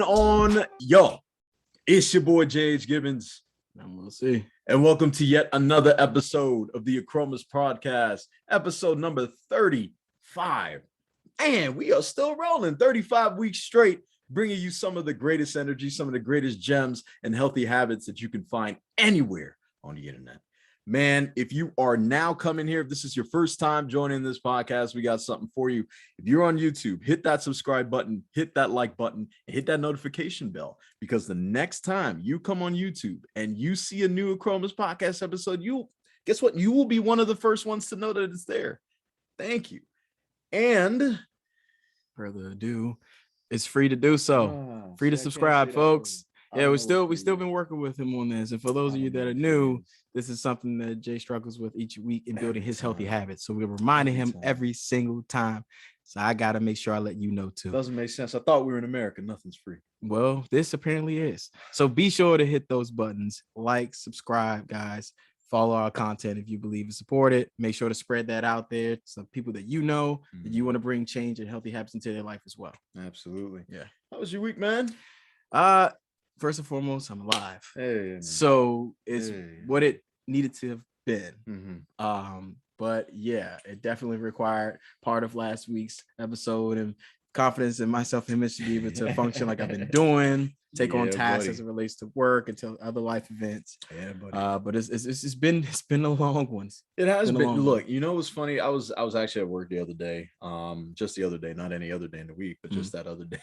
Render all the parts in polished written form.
going on, yo? It's your boy J.H. Gibbons. I'm gonna see. And welcome to yet another episode of the Achromous Podcast, episode number 35. And we are still rolling 35 weeks straight, bringing you some of the greatest energy, some of the greatest gems and healthy habits that you can find anywhere on the internet. Man, if you are now coming here, if this is your first time joining this podcast, we got something for you. If you're on YouTube, hit that subscribe button, hit that like button, and hit that notification bell, because the next time you come on YouTube and you see a new Achromous Podcast episode, guess what? You will be one of the first ones to know that it's there. Thank you. And further ado, it's free to do so. Free to subscribe, folks. Yeah, we still been working with him on this. And for those of you that are new, this is something that Jay struggles with each week in building his healthy habits. So we're reminding him every single time. So I got to make sure I let you know too. Doesn't make sense. I thought we were in America. Nothing's free. Well, this apparently is. So be sure to hit those buttons. Like, subscribe, guys. Follow our content if you believe and support it. Make sure to spread that out there to some people that you know that you want to bring change and healthy habits into their life as well. Absolutely. Yeah. How was your week, man? First and foremost, I'm alive. Hey, so it's what it needed to have been. Mm-hmm. But yeah, it definitely required part of last week's episode and confidence in my self-image to be able to function like I've been doing, take on tasks as it relates to work and to other life events. Yeah, buddy. But it's been a long one. It has been. Look, you know what's funny? I was actually at work the other day. Just the other day, not any other day in the week, but just that other day.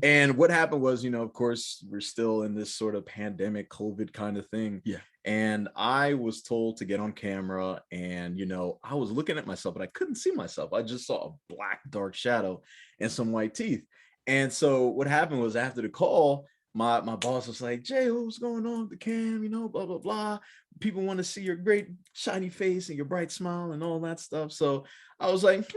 And what happened was, of course, we're still in this sort of pandemic COVID kind of thing. Yeah. And I was told to get on camera, and I was looking at myself, but I couldn't see myself. I just saw a black dark shadow and some white teeth. And so what happened was, after the call, my boss was like, Jay, what's going on with the cam? Blah, blah, blah. People want to see your great shiny face and your bright smile and all that stuff. So I was like,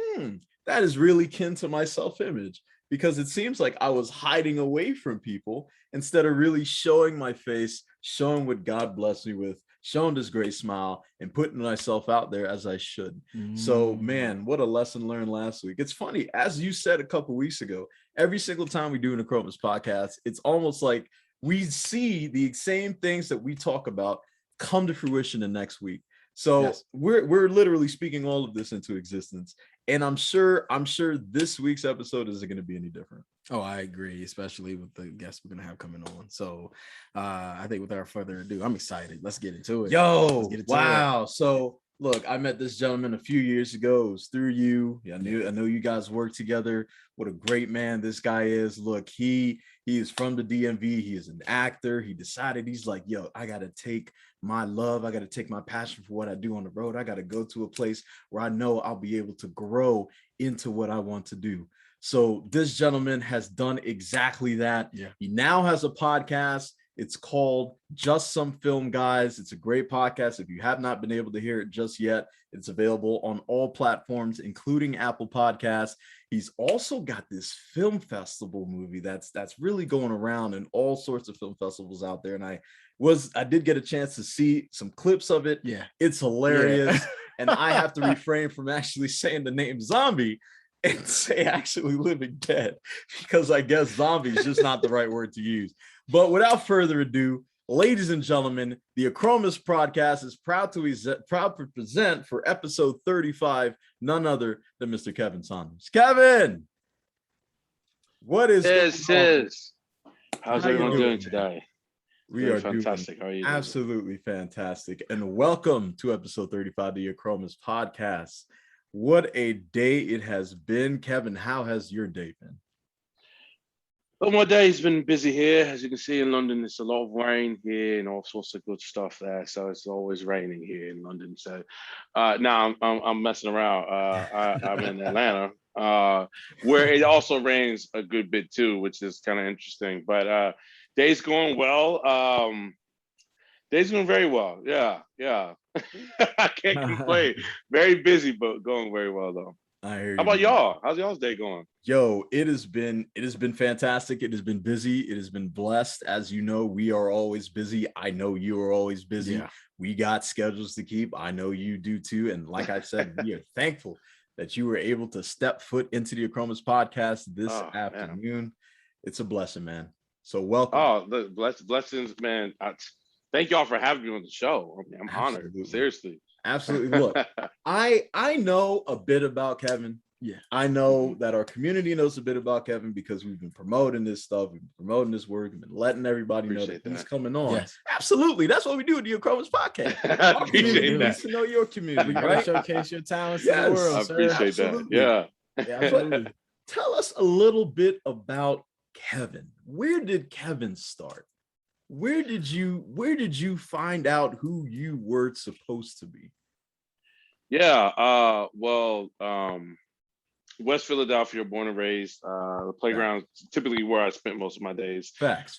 that is really kin to my self-image, because it seems like I was hiding away from people instead of really showing my face, showing what God blessed me with, showing this great smile, and putting myself out there as I should. So, man, what a lesson learned last week. It's funny, as you said a couple weeks ago, every single time we do an Achromous podcast, it's almost like we see the same things that we talk about come to fruition the next week. So yes, we're literally speaking all of this into existence. And I'm sure this week's episode isn't going to be any different. Oh, I agree, especially with the guests we're going to have coming on. So I think without further ado, I'm excited. Let's get into it. Wow. So look, I met this gentleman a few years ago. It was through you. I know you guys work together. What a great man this guy is. Look, he is from the DMV. He is an actor. He decided, he's like, yo, I got to take my love. I got to take my passion for what I do on the road. I got to go to a place where I know I'll be able to grow into what I want to do. So this gentleman has done exactly that. Yeah. He now has a podcast. It's called Just Some Film Guys. It's a great podcast. If you have not been able to hear it just yet, it's available on all platforms, including Apple Podcasts. He's also got this film festival movie that's really going around in all sorts of film festivals out there. And I did get a chance to see some clips of it. Yeah. It's hilarious. Yeah. And I have to refrain from actually saying the name zombie and say actually living dead, because I guess zombie is just not the right word to use. But without further ado, ladies and gentlemen, the Achromous Podcast is proud to present for episode 35 none other than Mr. Kevin Saunders. Kevin, what is this? How's everyone doing today? We are fantastic. How are you? Absolutely fantastic. And welcome to episode 35 of the Achromous Podcast. What a day it has been. Kevin, how has your day been? Well, my day's been busy here. As you can see in London, there's a lot of rain here and all sorts of good stuff there. So it's always raining here in London. So now I'm messing around. I'm in Atlanta, where it also rains a good bit too, which is kind of interesting. But day's going well. Day's going very well. Yeah. I can't complain. Very busy, but going very well though. I hear you. How about y'all? How's y'all's day going? Yo, it has been fantastic. It has been busy. It has been blessed. As you know, we are always busy. I know you are always busy. Yeah. We got schedules to keep. I know you do too. And like I said, we are thankful that you were able to step foot into the Achromous Podcast this afternoon. Man. It's a blessing, man. So welcome. Oh, the blessings, man. Thank y'all for having me on the show. I mean, I'm honored. Seriously. Absolutely. Look, I know a bit about Kevin. Yeah. I know that our community knows a bit about Kevin because we've been promoting this stuff, we've been promoting this work, we've been letting everybody know that he's coming on. Yes. Absolutely. That's what we do at the Achromous Podcast. I appreciate that. Needs to know your community, right? Showcase your talents to the world. I appreciate that. Yeah. Absolutely. Tell us a little bit about Kevin. Where did Kevin start? Where did you find out who you were supposed to be? Yeah. West Philadelphia, born and raised. The playground typically where I spent most of my days. Facts.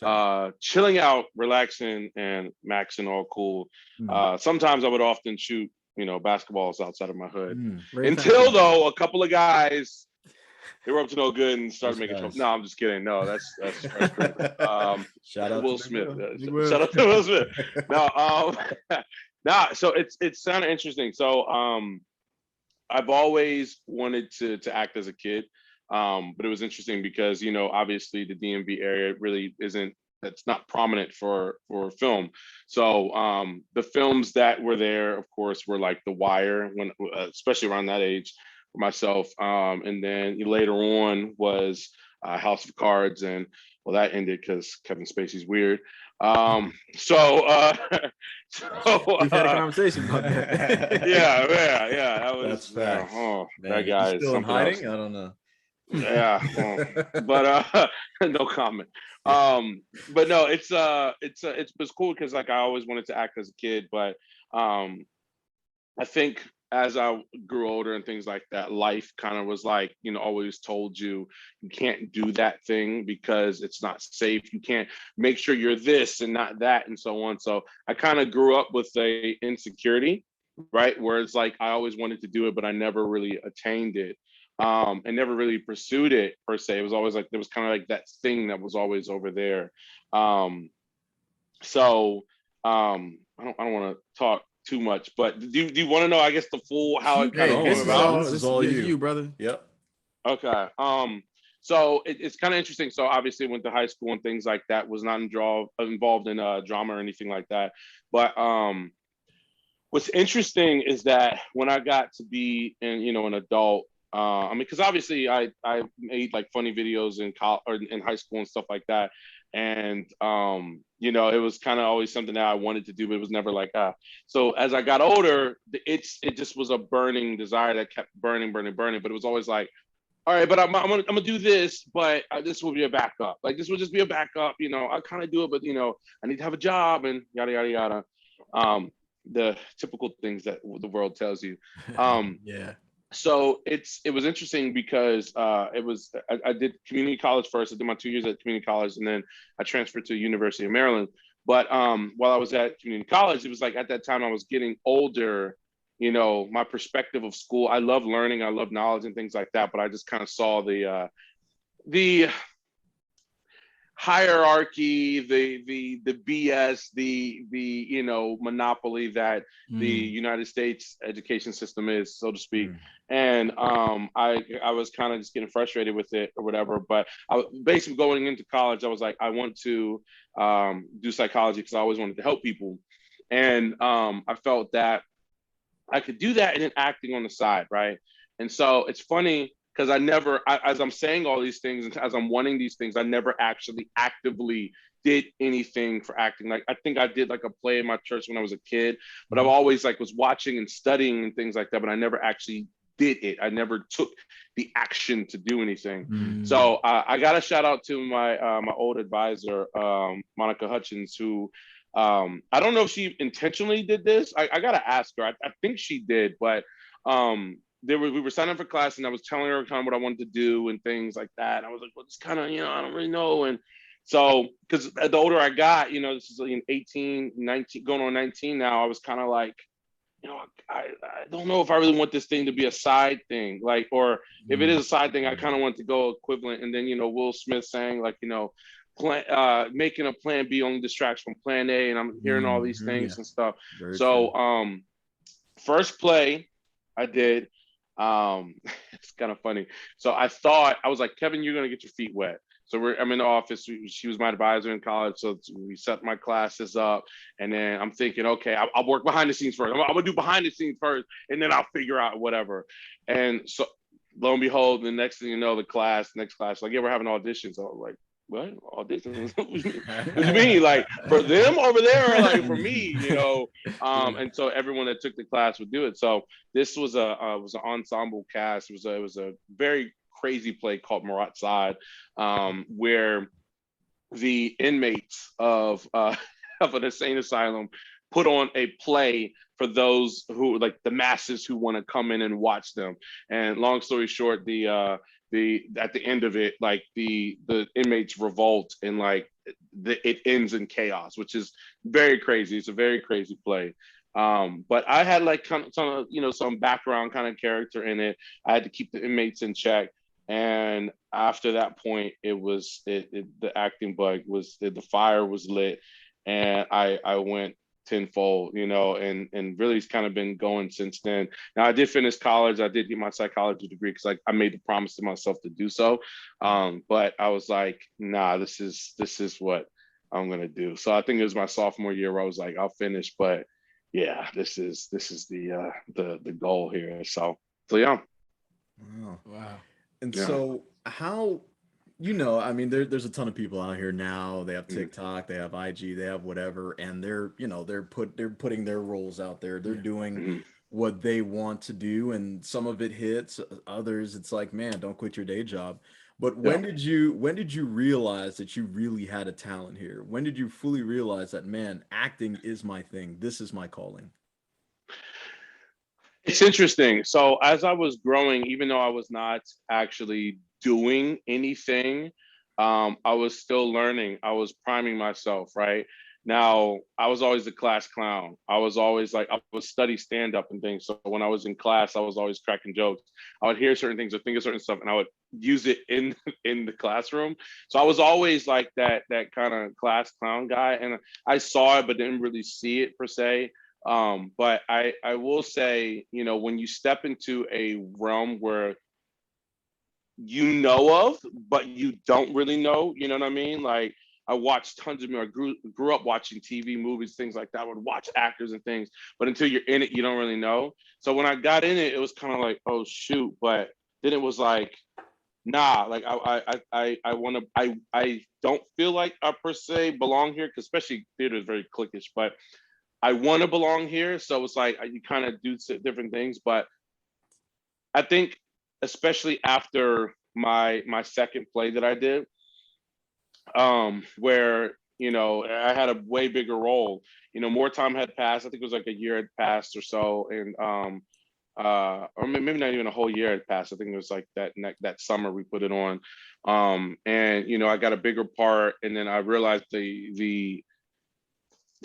Chilling out, relaxing, and maxing, all cool. Sometimes I would often shoot, basketballs outside of my hood. Until though, a couple of guys, they were up to no good and started making trouble. No, I'm just kidding. No, that's crazy. Shout out Will to Smith. Shout out to Will Smith. No, so it's kind of interesting. So I've always wanted to act as a kid, but it was interesting because obviously the DMV area really it's not prominent for film. So the films that were there, of course, were like The Wire, especially around that age for myself, and then later on was House of Cards, and well, that ended because Kevin Spacey's weird. We've had a conversation about that. yeah. That was that's facts. That guy is still in hiding. Else. I don't know. Yeah, but no comment. But no, it's cool because like I always wanted to act as a kid, but I think as I grew older and things like that, life kind of was like, always told you can't do that thing because it's not safe. You can't make sure you're this and not that and so on. So I kind of grew up with a insecurity, right? Where it's like, I always wanted to do it, but I never really attained it. And never really pursued it per se. It was always like, there was kind of like that thing that was always over there. I don't want to talk too much, but do you want to know, I guess, the full how it kind of came about? This is all you, brother. Yep. Okay. So it's kind of interesting. So obviously went to high school and things like that, was not involved in drama or anything like that. But what's interesting is that when I got to be an adult, because obviously I made like funny videos in college or in high school and stuff like that. And, it was kind of always something that I wanted to do, but it was never like, So as I got older, it just was a burning desire that kept burning. But it was always like, all right, but I'm gonna do this, but this will be a backup. Like this will just be a backup. I kind of do it, but I need to have a job and yada yada yada. The typical things that the world tells you. Yeah. So it was interesting because I did community college first. I did my 2 years at community college, and then I transferred to the University of Maryland. But while I was at community college, it was like at that time I was getting older. My perspective of school. I love learning. I love knowledge and things like that. But I just kind of saw the hierarchy, the BS, the monopoly that the United States education system is, so to speak. And I was kind of just getting frustrated with it or whatever. But I basically going into college, I was like, I want to do psychology because I always wanted to help people. And I felt that I could do that and then acting on the side, right? And so it's funny because as I'm saying all these things and as I'm wanting these things, I never actually actively did anything for acting. Like I think I did like a play in my church when I was a kid, but I've always like was watching and studying and things like that, but I never actually did it. I never took the action to do anything. So I got a shout out to my old advisor, Monica Hutchins, who I don't know if she intentionally did this. I gotta ask her. I think she did, but we were signing up for class and I was telling her kind of what I wanted to do and things like that. And I was like, well, it's kind of, I don't really know. And so, because the older I got, this is like 18, 19, going on 19 now, I was kind of like, I don't know if I really want this thing to be a side thing, like, or if it is a side thing, I kind of want to go equivalent. And then, Will Smith saying like, making a plan B only distracts from plan A, and I'm hearing all these things and stuff. Very so true. First play I did, it's kind of funny. So I was like, Kevin, you're gonna get your feet wet. So I'm in the office. She was my advisor in college. So we set my classes up. And then I'm thinking, okay, I'll work behind the scenes first. I'm going to do behind the scenes first. And then I'll figure out whatever. And so lo and behold, the next thing you know, next class, like, yeah, we're having auditions. I was like, what? Auditions? What do you mean? Like, for them over there, or like for me, you know? And so everyone that took the class would do it. So this was an ensemble cast. It was a very crazy play called Marat Sade, where the inmates of of an insane asylum put on a play for those who, like, the masses who want to come in and watch them. And long story short, the at the end of it, like, the inmates revolt, and like it ends in chaos, which is very crazy. It's a very crazy play. But I had like kind of some background kind of character in it. I had to keep the inmates in check. And after that point, the acting bug was, the fire was lit, and I went tenfold, and really it's kind of been going since then. Now, I did finish college. I did get my psychology degree because I made the promise to myself to do so. But I was like, nah, this is what I'm gonna do. So I think it was my sophomore year where I was like, I'll finish, but yeah, this is the goal here. So yeah. Wow. And Yeah. so how, I mean, there's a ton of people out here now. They have TikTok, they have IG, they have whatever, and they're putting their roles out there. They're doing what they want to do, and some of it hits, others it's like, man, don't quit your day job. But when did you realize that you really had a talent here? When did you fully realize that, man, acting is my thing. This is my calling? It's interesting. So as I was growing, even though I was not actually doing anything, I was still learning. I was priming myself, right? Now, I was always the class clown. I was always like, I would study stand-up and things. So when I was in class, I was always cracking jokes. I would hear certain things or think of certain stuff, and I would use it in in the classroom. So I was always like that kind of class clown guy. And I saw it, but didn't really see it per se. But I will say, when you step into a realm where you know of, but you don't really know, you know what I mean? Like, I watched tons of, I grew up watching TV, movies, things like that. I would watch actors and things, but until you're in it, you don't really know. So when I got in it, it was kind of like, oh shoot. But then it was like, nah, like I want to, I don't feel like I per se belong here, because especially theater is very cliquish, but I want to belong here. So it's like you kind of do different things. But I think, especially after my second play that I did, where I had a way bigger role. More time had passed. I think it was like a year had passed or so, and or maybe not even a whole year had passed. I think it was like that summer we put it on, and I got a bigger part, and then I realized the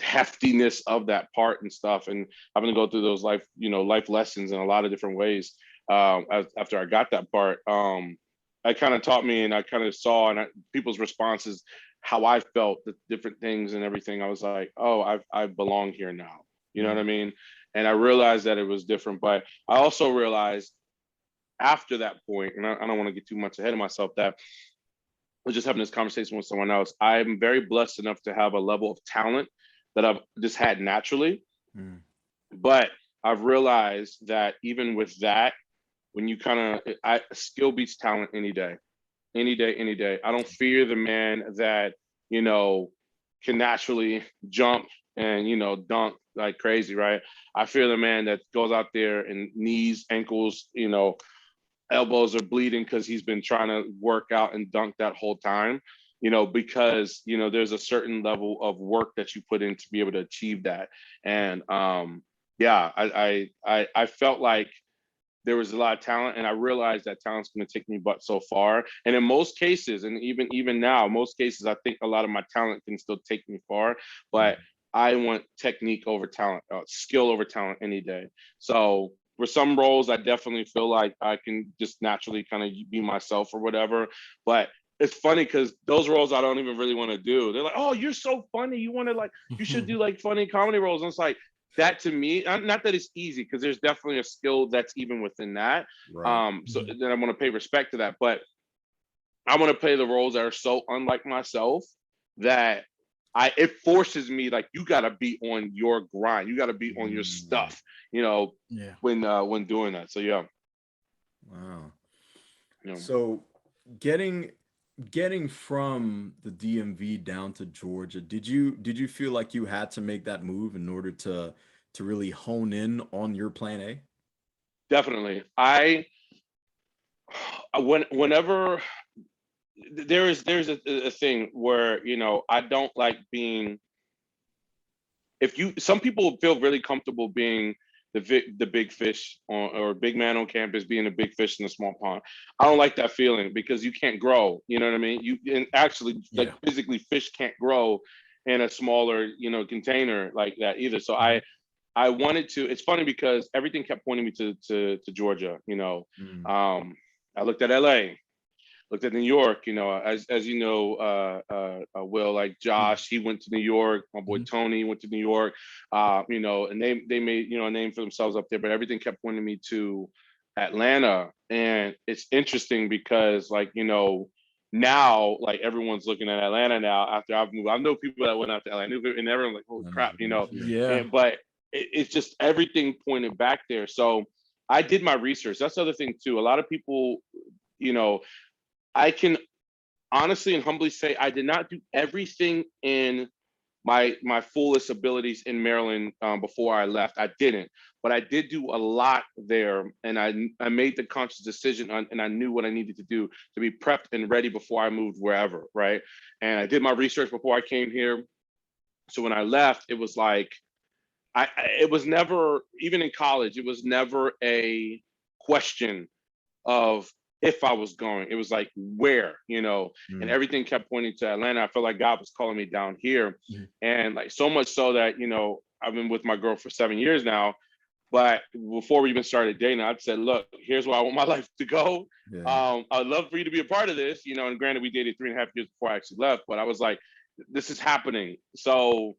heftiness of that part and stuff, and having to go through those life lessons in a lot of different ways. After I got that part, I kind of taught me, and I kind of saw people's responses, how I felt, the different things and everything. I was like, oh, I belong here now. You know what I mean? And I realized that it was different, but I also realized after that point, and I don't want to get too much ahead of myself, that I was just having this conversation with someone else. I'm very blessed enough to have a level of talent that I've just had naturally. But I've realized that even with that, when you skill beats talent any day. Any day. I don't fear the man that, can naturally jump and, dunk like crazy, right? I fear the man that goes out there and knees, ankles, elbows are bleeding because he's been trying to work out and dunk that whole time, because, there's a certain level of work that you put in to be able to achieve that. And yeah, I felt like there was a lot of talent, and I realized that talent's going to take me but so far. And in most cases, and even now, most cases, I think a lot of my talent can still take me far, but I want technique over talent, skill over talent any day. So for some roles, I definitely feel like I can just naturally kind of be myself or whatever. But it's funny because those roles I don't even really want to do. They're like, oh, you're so funny. You should do like funny comedy roles. And it's like, that to me, not that it's easy, because there's definitely a skill that's even within that. Right. So then I want to pay respect to that. But I want to play the roles that are so unlike myself that it forces me, like, you got to be on your grind. You got to be on your stuff, when doing that. So, yeah. Wow. You know. So getting from the DMV down to Georgia, did you feel like you had to make that move in order to really hone in on your plan A? Definitely. Whenever there's a thing where, I don't like being, some people feel really comfortable being the big fish or big man on campus, being a big fish in a small pond. I don't like that feeling because you can't grow. You know what I mean? And actually, like, physically, fish can't grow in a smaller, container like that either. So I wanted to. It's funny because everything kept pointing me to Georgia. I looked at LA, looked at New York. As you know, Will, like Josh, he went to New York. My boy Tony went to New York. And they made a name for themselves up there. But everything kept pointing me to Atlanta, and it's interesting because, like, now, like, everyone's looking at Atlanta now after I've moved. I know people that went out to LA, and everyone's like, "Holy crap!" But it's just everything pointed back there. So I did my research. That's the other thing too. A lot of people, I can honestly and humbly say I did not do everything in my fullest abilities in Maryland before I left. I didn't, but I did do a lot there, and I made the conscious decision and I knew what I needed to do to be prepped and ready before I moved wherever, right? And I did my research before I came here. So when I left, it was like, it was never, even in college, it was never a question of if I was going. It was like, where, and everything kept pointing to Atlanta. I felt like God was calling me down here. And, like, so much so that, I've been with my girl for 7 years now, but before we even started dating, I said, look, here's where I want my life to go. I'd love for you to be a part of this, and granted, we dated 3.5 years before I actually left, but I was like, this is happening. So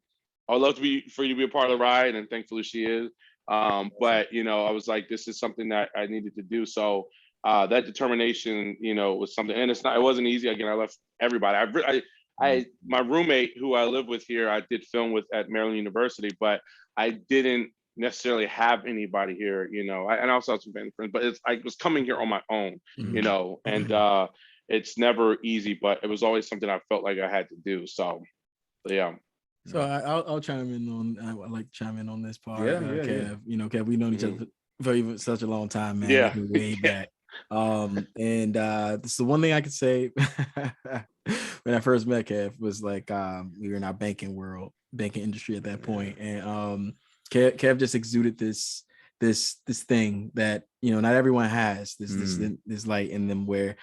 I would love for you to be a part of the ride, and thankfully she is. But I was like, this is something that I needed to do. So that determination, was something, and it wasn't easy. Again, I left everybody. My roommate who I live with here, I did film with at Maryland University, but I didn't necessarily have anybody here, and I also have some family friends, but I was coming here on my own, and it's never easy, but it was always something I felt like I had to do. So, yeah. So I'll chime in on. I like to chime in on this part. Kev. Yeah. Kev, we've known each other for such a long time, man. Yeah, way back. And this is the one thing I could say when I first met Kev was like, we were in our banking industry at that point, and Kev just exuded this thing that not everyone has. This light in them where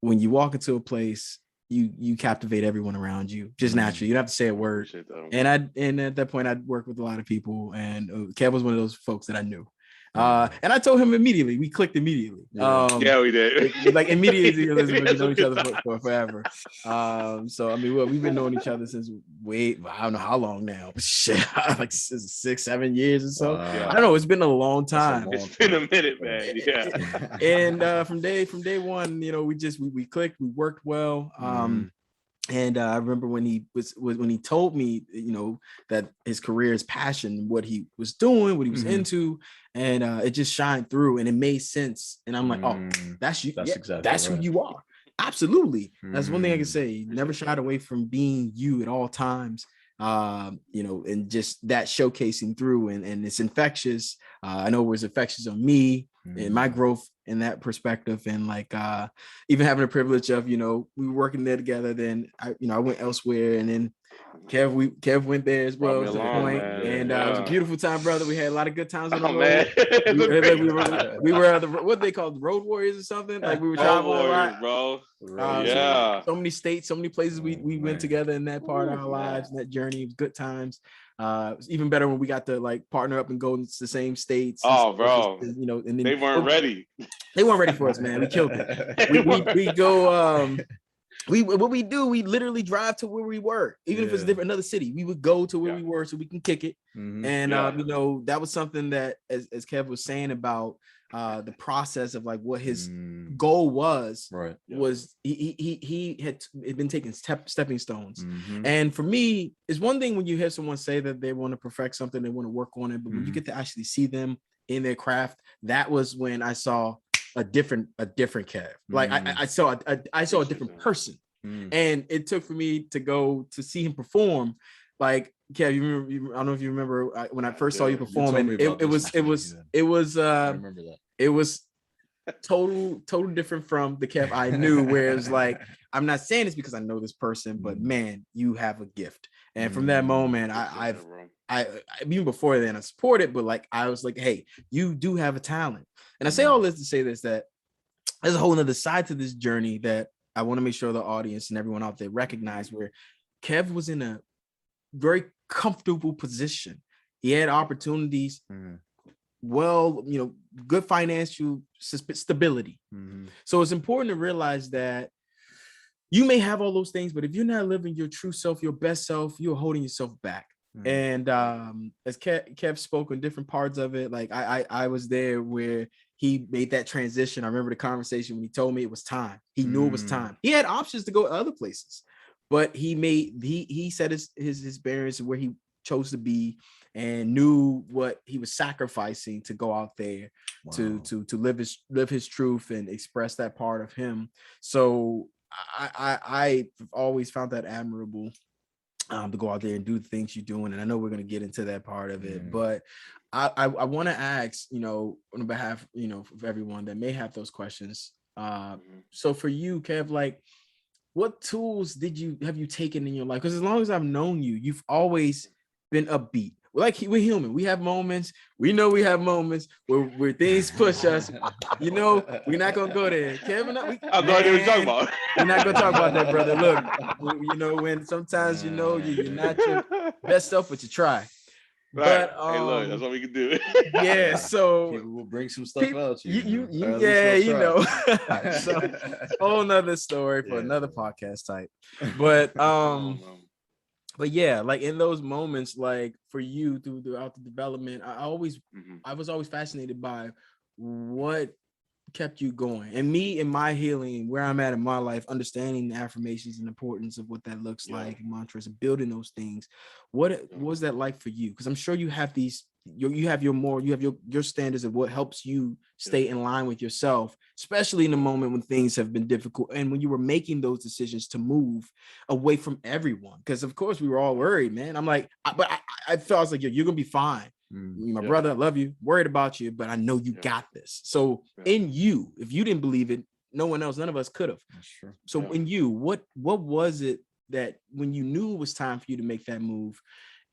when you walk into a place, you captivate everyone around you just naturally. You don't have to say a word. And at that point, I'd worked with a lot of people, and Kev was one of those folks that I knew. And I told him immediately. We clicked immediately. Yeah, we did. Like immediately, we've known each other for forever. So I mean, we've been knowing each other since I don't know how long now. Shit, like 6-7 years or so. I don't know. It's been a long time. It's been a minute, man. Yeah. And from day one, we clicked. We worked well. And I remember when he told me, that his career, his passion, what he was doing, what he was into, and it just shined through, and it made sense. And I'm like, oh, that's you. That's who you are. Absolutely. That's one thing I can say. Never shied away from being you at all times. And just that showcasing through, and it's infectious. I know it was infectious on me and my growth in that perspective, and like even having the privilege of we were working there together. Then I went elsewhere, and then Kev went there as well to the point, and it was a beautiful time, brother. We had a lot of good times on the road. We were what they call the road warriors or something. Like we were traveling a lot, bro. So many states, so many places we went together in that part of our lives, and that journey. It was good times. It was even better when we got to like partner up and go into the same states. Oh, bro. And then they weren't ready. They weren't ready for us, man. We killed it. We go we literally drive to where we were, even if it's different, another city. We would go to where we were so we can kick it. And you know, that was something that, as Kev was saying about the process of like what his goal was, was he had been taking stepping stones. And for me, it's one thing when you hear someone say that they want to perfect something, they want to work on it, but when you get to actually see them in their craft, that was when I saw a different Kev. Like I saw a different person. And it took for me to go to see him perform. Like, Kev, you remember, I don't know if you remember when I first saw you perform, and it was I remember that. It was total different from the Kev I knew, where it's like, I'm not saying this because I know this person, but man, you have a gift. And from that moment, I even before then I supported, but like I was like, hey, you do have a talent. And I say all this to say this, that there's a whole nother side to this journey that I want to make sure the audience and everyone out there recognize, where Kev was in a very comfortable position. He had opportunities, well, you know, good financial stability. So it's important to realize that you may have all those things, but if you're not living your true self, your best self, you're holding yourself back. And as Kev spoke on different parts of it, like I was there where he made that transition. I remember the conversation when he told me it was time. He knew it was time. He had options to go to other places, but he set his bearings where he chose to be, and knew what he was sacrificing to go out there to live his truth and express that part of him. So I've always found that admirable. To go out there and do the things you're doing. And I know we're going to get into that part of it, but I want to ask, you know, on behalf, you know, of everyone that may have those questions. So for you, Kev, like, what tools have you taken in your life? Because as long as I've known you, you've always been upbeat. We're human. We have moments. We know we have moments where things push us. You know, we're not gonna go there, Kevin. I'm not even talking about. We're not gonna talk about that, brother. Look, you know, when sometimes you know you're not your best self, but you try. Right. But hey, look, that's what we can do. Yeah, so we'll bring some stuff out. You know. So whole nother story for another podcast type. But But yeah, like in those moments, like for you throughout the development, I was always fascinated by what kept you going. And me in my healing, where I'm at in my life, understanding the affirmations and importance of what that looks like, mantras, and building those things. What was that like for you? Because I'm sure you have your standards of what helps you stay in line with yourself, especially in the moment when things have been difficult and when you were making those decisions to move away from everyone. Because of course we were all worried, man. I'm like, I felt like you're gonna be fine. My brother, I love you, worried about you, but I know you got this. So in you, if you didn't believe it, none of us could have. So in you, what was it that when you knew it was time for you to make that move,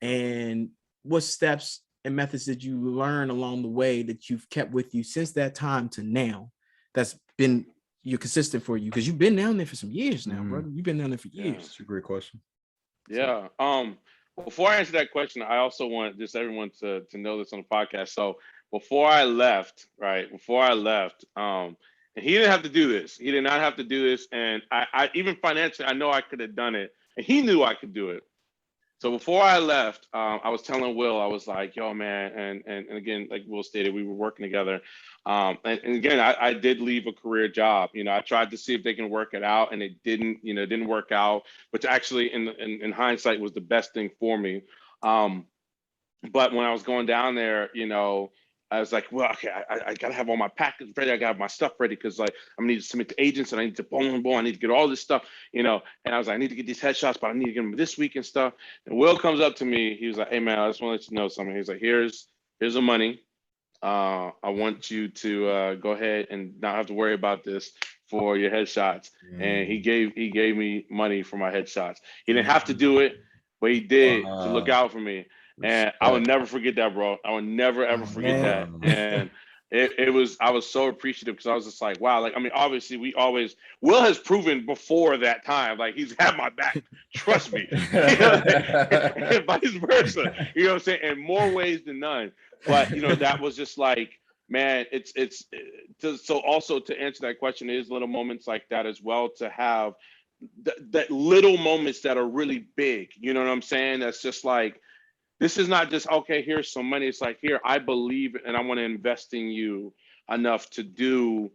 and what steps and methods did you learn along the way that you've kept with you since that time to now, that's been consistent for you? Because you've been down there for some years now, brother. You've been down there for years. It's a great question. Yeah. Before I answer that question, I also want just everyone to know this on the podcast. So before I left, and he didn't have to do this. He did not have to do this. And I even financially, I know I could have done it, and he knew I could do it. So before I left, I was telling Will, I was like, yo, man, and again, like Will stated, we were working together. And again, I did leave a career job. You know, I tried to see if they can work it out, and it didn't work out, which actually in hindsight was the best thing for me. But when I was going down there, you know, I was like, well, okay, I got to have all my package ready. I got to have my stuff ready because like I'm going to need to submit to agents, and I need to boom. I need to get all this stuff, you know. And I was like, I need to get these headshots, but I need to get them this week and stuff. And Will comes up to me. He was like, hey, man, I just want to let you know something. He's like, here's the money. I want you to go ahead and not have to worry about this for your headshots. And he gave me money for my headshots. He didn't have to do it, but he did to look out for me. And I will never forget that, bro. I will never, ever forget that. And I was so appreciative because I was just like, wow. Like, I mean, obviously Will has proven before that time, like he's had my back. Trust me. And vice versa. You know what I'm saying? In more ways than none. But, you know, that was just like, man, so also to answer that question, is little moments like that as well, to have that little moments that are really big. You know what I'm saying? That's just like, this is not just, okay, here's some money. It's like, here, I believe and I want to invest in you enough to do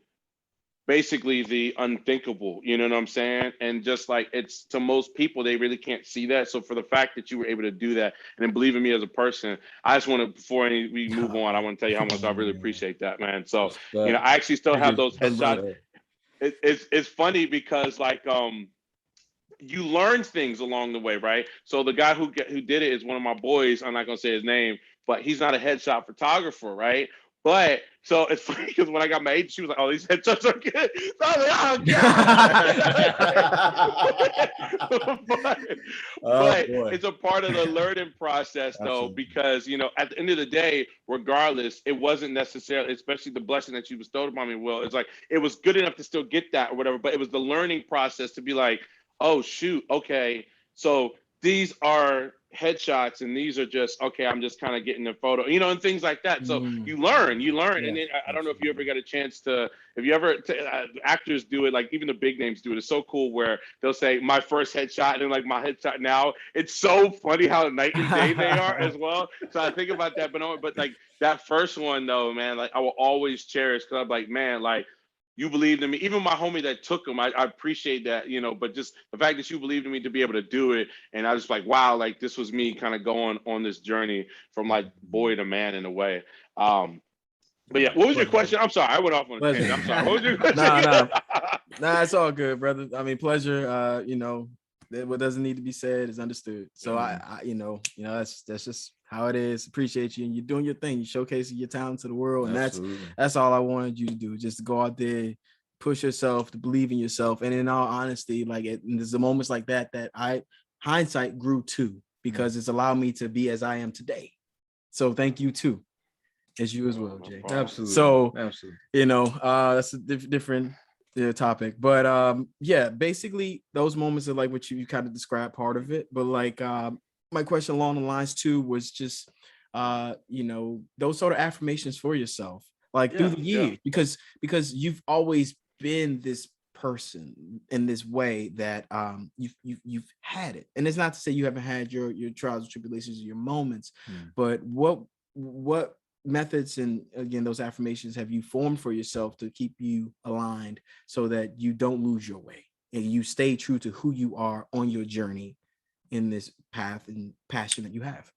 basically the unthinkable, you know what I'm saying? And just like, it's to most people, they really can't see that. So for the fact that you were able to do that and then believe in me as a person, I just want to, before we move on, I want to tell you how much I really appreciate that, man. So, you know, I actually still have those headshots. It's funny because like, you learn things along the way, right? So the guy who did it is one of my boys. I'm not gonna say his name, but he's not a headshot photographer, right? But so it's funny because when I got my agent, she was like, "Oh, these headshots are good." So I was like, "Oh god!" but it's a part of the learning process, though, because you know, at the end of the day, regardless, it wasn't necessarily, especially the blessing that you bestowed upon me. Will, it's like it was good enough to still get that or whatever, but it was the learning process to be like, oh shoot, okay, so these are headshots and these are just, okay, I'm just kind of getting a photo, you know, and things like that. So you learn, and then I don't know if you ever got a chance to, if you ever actors do it, like even the big names do it. It's so cool where they'll say my first headshot and then like my headshot now. It's so funny how night and day they are as well. So I think about that, but like that first one though, man, like I will always cherish, because I'm like, man, like you believed in me. Even my homie that took him, I appreciate that, you know, but just the fact that you believed in me to be able to do it. And I was like, wow, like this was me kind of going on this journey from like boy to man in a way. But yeah, what was your question? I'm sorry, I went off on a tangent. I'm sorry. What was your question? Nah, it's all good, brother. I mean, pleasure. You know, what doesn't need to be said is understood. So I you know, that's just how it is. Appreciate you, and you're doing your thing. You're showcasing your talent to the world, and that's all I wanted you to do. Just to go out there, push yourself, to believe in yourself, and in all honesty, like there's the moments like that hindsight grew too, because it's allowed me to be as I am today. So thank you too, as you as well, Jay. Absolutely. So you know, that's a different topic, but yeah, basically those moments are like what you kind of described part of it, but like my question along the lines too was just you know, those sort of affirmations for yourself, like through the years, because you've always been this person in this way that you've had it, and it's not to say you haven't had your trials and tribulations or your moments, but what methods and again those affirmations have you formed for yourself to keep you aligned so that you don't lose your way and you stay true to who you are on your journey in this path and passion that you have?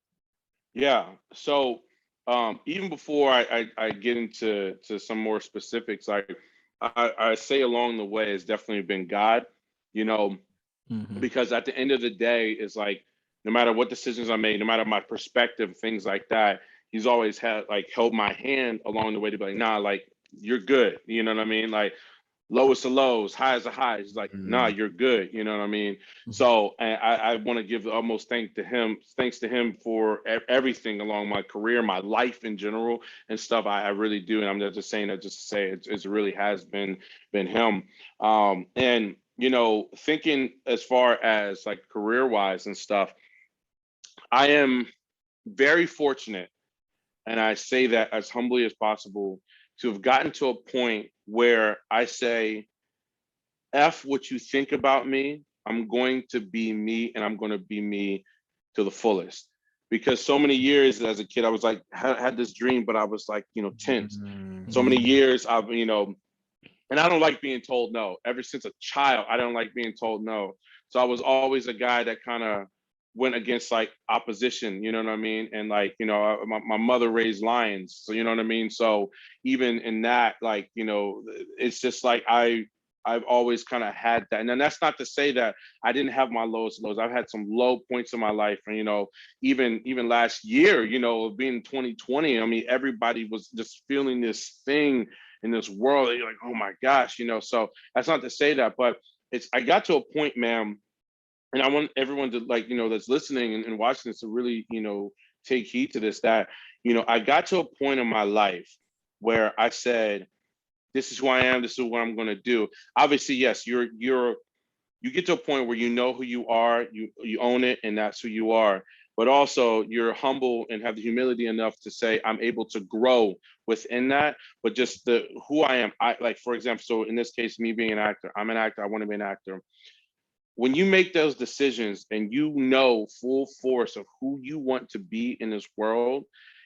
Yeah. So even before I get into some more specifics, I say along the way has definitely been God, you know, because at the end of the day, it's like no matter what decisions I made, no matter my perspective, things like that, he's always had like held my hand along the way to be like, nah, like you're good. You know what I mean? Like lowest of lows, highest of highs. It's like, nah, you're good. You know what I mean? So and I want to give almost thanks to him for everything along my career, my life in general and stuff. I really do. And I'm not just saying that just to say it really has been him. And you know, thinking as far as like career wise and stuff, I am very fortunate, and I say that as humbly as possible, to have gotten to a point where I say, F what you think about me, I'm going to be me and I'm going to be me to the fullest. Because so many years as a kid, I was like, had this dream, but I was like, you know, tense. So many years I've, you know, and I don't like being told no. Ever since a child, I don't like being told no. So I was always a guy that kind of went against like opposition, you know what I mean? And like, you know, my mother raised lions, so you know what I mean? So even in that, like, you know, it's just like I've always kind of had that. And then that's not to say that I didn't have my lowest lows. I've had some low points in my life. And, you know, even last year, you know, being 2020, I mean, everybody was just feeling this thing in this world that you're like, oh my gosh, you know. So that's not to say that, but I got to a point, man, and I want everyone to, like, you know, that's listening and watching this to really, you know, take heed to this, that, you know, I got to a point in my life where I said, this is who I am, this is what I'm going to do. Obviously, yes, you get to a point where you know who you are, you own it, and that's who you are. But also you're humble and have the humility enough to say, I'm able to grow within that. But just who I am, I like, for example, so in this case, me being an actor, I'm an actor, I want to be an actor. when you make those decisions and you know full force of who you want to be in this world,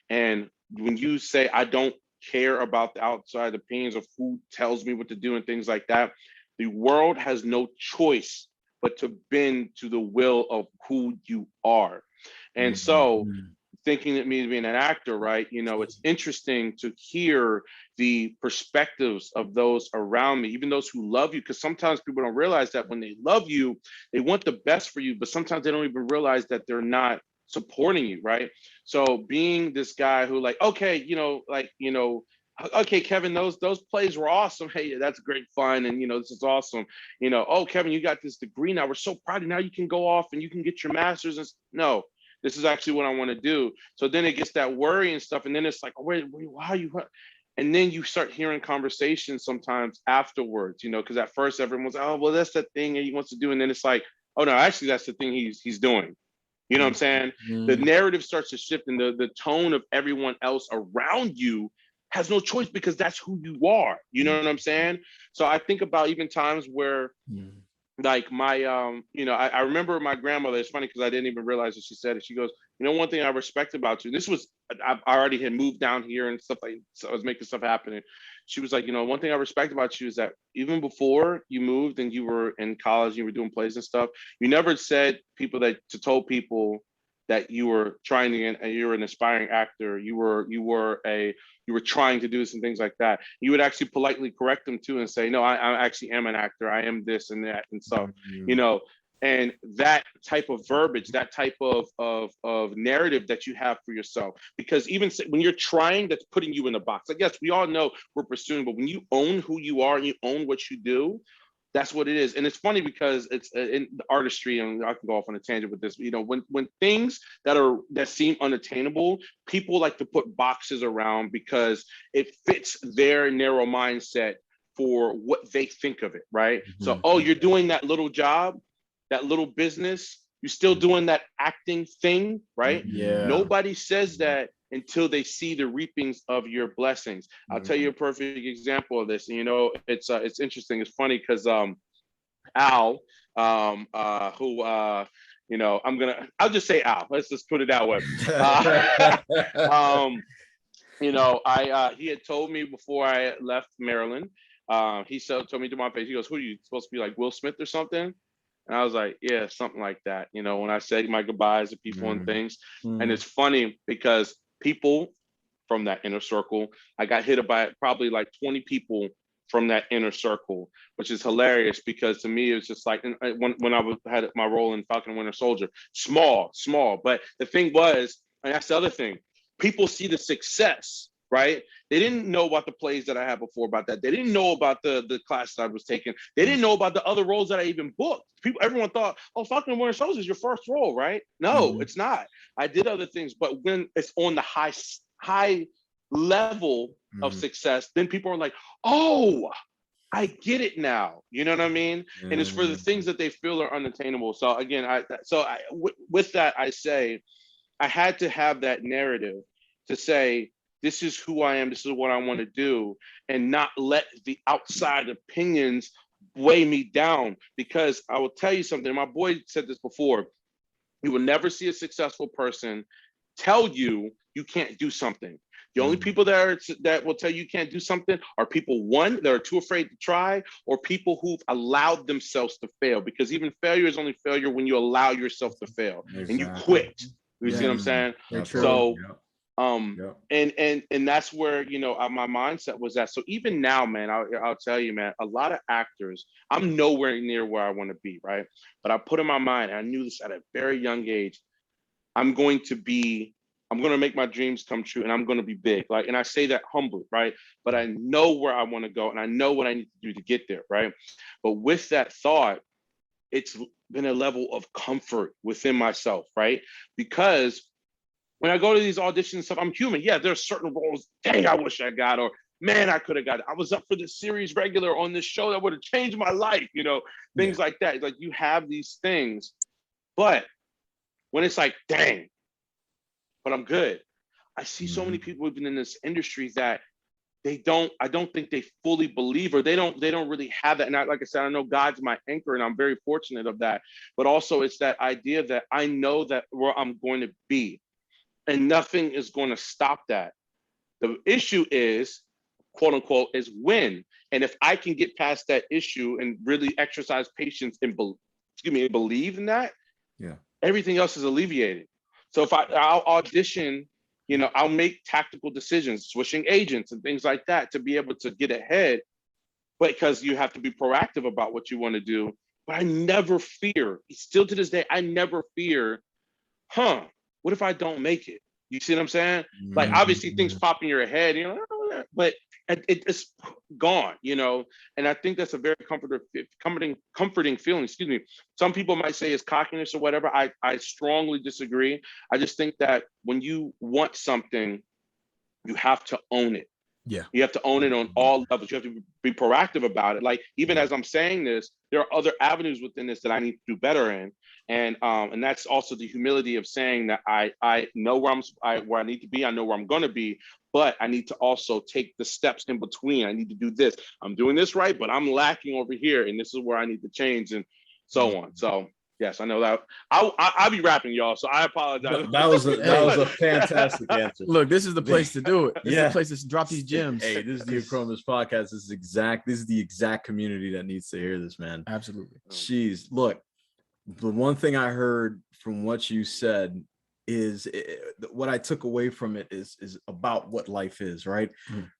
and when you say, I don't care about the outside opinions of who tells me what to do and things like that, the world has no choice but to bend to the will of who you are. And so thinking of me being an actor, right? You know, it's interesting to hear the perspectives of those around me, even those who love you, because sometimes people don't realize that when they love you, they want the best for you, but sometimes they don't even realize that they're not supporting you, right? So being this guy who like, okay, okay, Kevin, those plays were awesome. Hey, that's great fun, and this is awesome. Oh, Kevin, you got this degree now. We're so proud of you. Now you can go off and you can get your master's. And no, this is actually what I want to do. So then it gets that worry and stuff, and then it's like, oh, wait, why are you? And then you start hearing conversations sometimes afterwards, because at first everyone's, oh, well, that's the thing he wants to do, and then it's like, oh no, actually that's the thing he's doing. You know what I'm saying? The narrative starts to shift, and the tone of everyone else around you has no choice because that's who you are. You know what I'm saying? So I think about even times where like my I remember my grandmother. It's funny because I didn't even realize that she said it. She goes, one thing I respect about you, this was, I already had moved down here and stuff, like, so I was making stuff happen. And she was like, one thing I respect about you is that even before you moved and you were in college, you were doing plays and stuff, you never said told people that you were trying to, and you were an aspiring actor, you were trying to do some things like that. You would actually politely correct them too and say, no, I actually am an actor. I am this and that and stuff, and that type of verbiage, that type of narrative that you have for yourself, because even when you're trying, that's putting you in a box. I guess we all know we're pursuing, but when you own who you are and you own what you do, that's what it is. And it's funny because it's in the artistry, and I can go off on a tangent with this, when things that seem unattainable, people like to put boxes around because it fits their narrow mindset for what they think of it, right? So, oh, you're doing that little job, that little business, you're still doing that acting thing, right? Nobody says that until they see the reapings of your blessings. I'll tell you a perfect example of this. It's interesting. It's funny because Al, who I'll just say Al. Let's just put it that way. He had told me before I left Maryland. He told me to my face. He goes, "Who are you supposed to be, like Will Smith or something?" And I was like, yeah, something like that. When I said my goodbyes to people and things. And it's funny because people from that inner circle, I got hit by probably like 20 people from that inner circle, which is hilarious because to me, it was just like when I had my role in Falcon and Winter Soldier, small. But the thing was, and that's the other thing, people see the success, right? They didn't know about the plays that I had before about that. They didn't know about the classes I was taking. They didn't know about the other roles that I even booked. Everyone thought, oh, Falcon and Winter Soldier is your first role, right? No, it's not. I did other things, but when it's on the high level of success, then people are like, oh, I get it now. You know what I mean? And it's for the things that they feel are unattainable. So again, with that, I say, I had to have that narrative to say, this is who I am, this is what I want to do, and not let the outside opinions weigh me down. Because I will tell you something, my boy said this before, you will never see a successful person tell you you can't do something. The only people that will tell you can't do something are people, one, that are too afraid to try, or people who've allowed themselves to fail. Because even failure is only failure when you allow yourself to fail and you quit. You see what I'm saying? So and that's where my mindset was at. So even now, man, I'll tell you, man, a lot of actors, I'm nowhere near where I want to be, right? But I put in my mind, and I knew this at a very young age, I'm going to make my dreams come true, and I'm going to be big. And I say that humbly, right? But I know where I want to go, and I know what I need to do to get there, right? But with that thought, it's been a level of comfort within myself, right? Because when I go to these auditions and stuff, I'm human. Yeah, there's certain roles, dang, I wish I got, or man, I could have got it. I was up for this series regular on this show that would have changed my life, things like that. Like you have these things, but when it's like, dang, but I'm good. I see so many people who've been in this industry that I don't think they fully believe, or they don't really have that. And like I said, I know God's my anchor, and I'm very fortunate of that. But also it's that idea that I know that where I'm going to be, and nothing is going to stop that. The issue is, quote unquote, is when. And if I can get past that issue and really exercise patience and believe in that, everything else is alleviated. So if I'll audition, I'll make tactical decisions, switching agents and things like that to be able to get ahead. But because you have to be proactive about what you want to do. But I never fear, still to this day, I never fear, what if I don't make it? You see what I'm saying? Like, obviously things pop in your head, but it's gone, and I think that's a very comforting feeling. Excuse me. Some people might say it's cockiness or whatever. I strongly disagree. I just think that when you want something, you have to own it. Yeah. You have to own it on all levels. You have to be proactive about it. Like, even as I'm saying this, there are other avenues within this that I need to do better in. And that's also the humility of saying that I know where I need to be. I know where I'm going to be, but I need to also take the steps in between. I need to do this. I'm doing this right, but I'm lacking over here, and this is where I need to change, and so on. So yes, I know that. I'll be rapping, y'all. So I apologize. That was a fantastic answer. Look, this is the place to do it. This is the place to drop these gems. Hey, this is the Achromous Podcast. This is the exact community that needs to hear this, man. Absolutely. Jeez, look, the one thing I heard from what you said is what I took away from it is about what life is, right?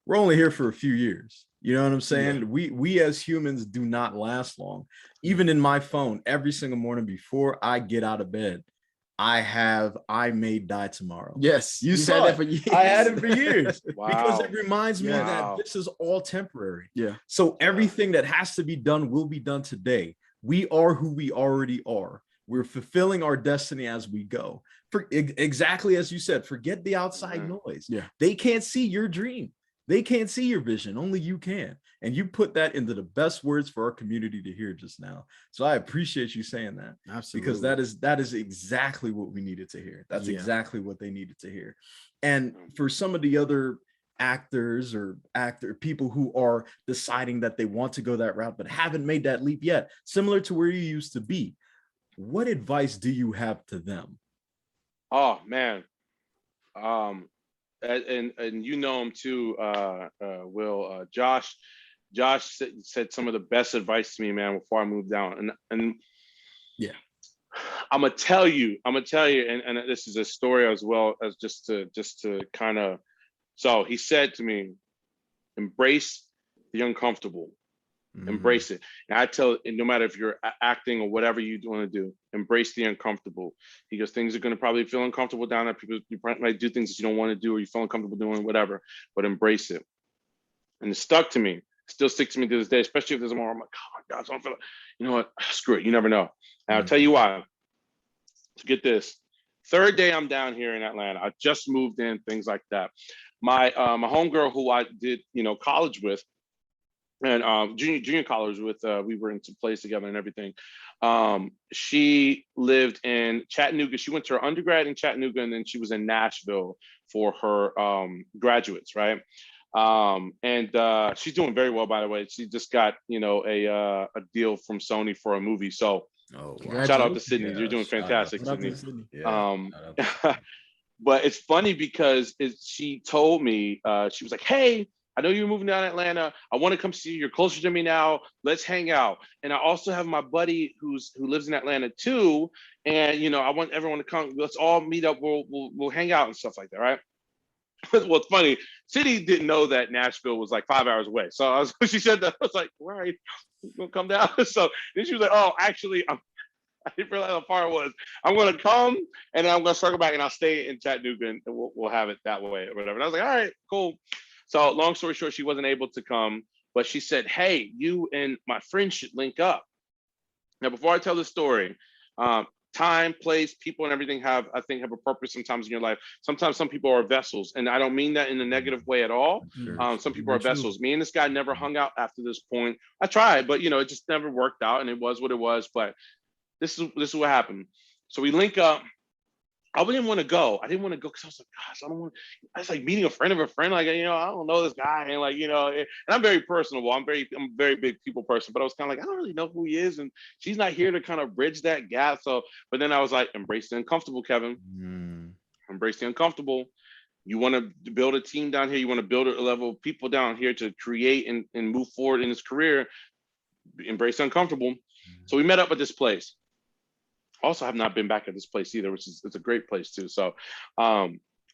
We're only here for a few years. You know what I'm saying? Yeah. We as humans do not last long. Even in my phone, every single morning before I get out of bed, I may die tomorrow. Yes. You saw that for years. I had it for years. Wow. Because it reminds me that this is all temporary. Yeah. So everything that has to be done will be done today. We are who we already are. We're fulfilling our destiny as we go. Exactly as you said, forget the outside noise. Yeah. They can't see your dream. They can't see your vision. Only you can. And you put that into the best words for our community to hear just now. So I appreciate you saying that. Absolutely. Because that is exactly what we needed to hear. That's exactly what they needed to hear. And for some of the other actors or people who are deciding that they want to go that route but haven't made that leap yet, similar to where you used to be, what advice do you have to them? Oh man, and you know him too, Will. Josh said some of the best advice to me, man, before I moved down, and yeah, I'm gonna tell you, and this is a story as well as just to kind of. So he said to me, embrace the uncomfortable. Embrace it. And I tell, no matter if you're acting or whatever you want to do, embrace the uncomfortable. Because things are going to probably feel uncomfortable down there. People, you might do things that you don't want to do, or you feel uncomfortable doing whatever, but embrace it. And it stuck to me. Still sticks to me to this day, especially if there's a moment I'm like, oh my God, so I'm feeling, you know what? Screw it. You never know. And I'll tell you why. So get this. Third day I'm down here in Atlanta. I just moved in, things like that. My homegirl who I did, college with, and junior college with, we were in some plays together and everything. She lived in Chattanooga. She went to her undergrad in Chattanooga, and then she was in Nashville for her graduates, right? And she's doing very well, by the way. She just got, a deal from Sony for a movie. So shout out to Sydney. You're doing fantastic, Sydney. But it's funny because she told me, she was like, hey, I know you're moving down to Atlanta. I want to come see you. You're closer to me now. Let's hang out. And I also have my buddy who lives in Atlanta too. And I want everyone to come. Let's all meet up. We'll hang out and stuff like that, right? Well, it's funny. City didn't know that Nashville was like 5 hours away. So she said that. I was like, all right, we'll come down. So then she was like, oh, actually, I didn't realize how far it was. I'm going to come and I'm going to circle back and I'll stay in Chattanooga and we'll have it that way or whatever. And I was like, all right, cool. So long story short, she wasn't able to come, but she said, hey, you and my friend should link up. Now, before I tell the story, time, place, people, and everything have a purpose sometimes in your life. Sometimes some people are vessels, and I don't mean that in a negative way at all. Some people are vessels. Me and this guy never hung out after this point. I tried, but it just never worked out, and it was what it was. But this is what happened. So we link up. I didn't want to go. I didn't want to go because I was like, gosh, I don't want. I was like meeting a friend of a friend. Like, I don't know this guy, and like, and I'm very personable. I'm a very big people person. But I was kind of like, I don't really know who he is, and she's not here to kind of bridge that gap. So, but then I was like, embrace the uncomfortable, Kevin. Embrace the uncomfortable. You want to build a team down here. You want to build a level of people down here to create and move forward in his career. Embrace the uncomfortable. So we met up at this place. Also, have not been back at this place either, which is it's a great place too. So,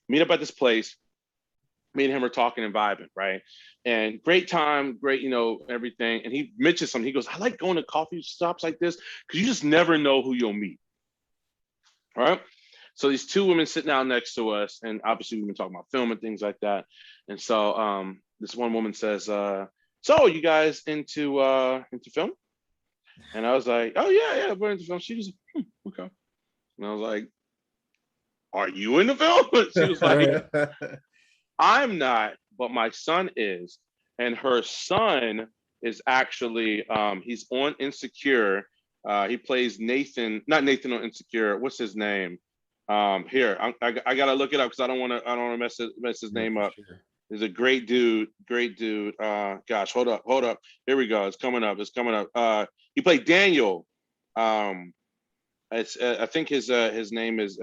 meet up at this place. Me and him are talking and vibing, right? And great time, great, everything. And he mentions something. He goes, "I like going to coffee shops like this because you just never know who you'll meet." All right. So these two women sitting down next to us, and obviously we've been talking about film and things like that. And so this one woman says, "So you guys into film?" And I was like, "Oh yeah, we're into film." She was like, "Okay." And I was like, "Are you into film?" She was like, "I'm not, but my son is." And her son is actually, he's on Insecure. He plays not Nathan on Insecure. What's his name? Here, I gotta look it up because I don't want to mess his name up. Sure. He's a great dude. Gosh, hold up. Here we go. It's coming up. He played Daniel. I think his name is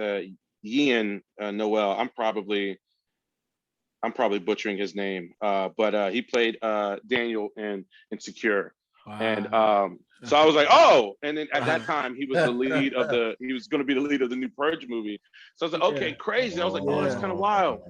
Ian Noel. I'm probably butchering his name. But he played Daniel in Insecure. Wow. And so I was like, oh, and then at that time he was the lead of he was going to be the lead of the new Purge movie. So I was like, okay, crazy. I was like, oh, that's kind of wild.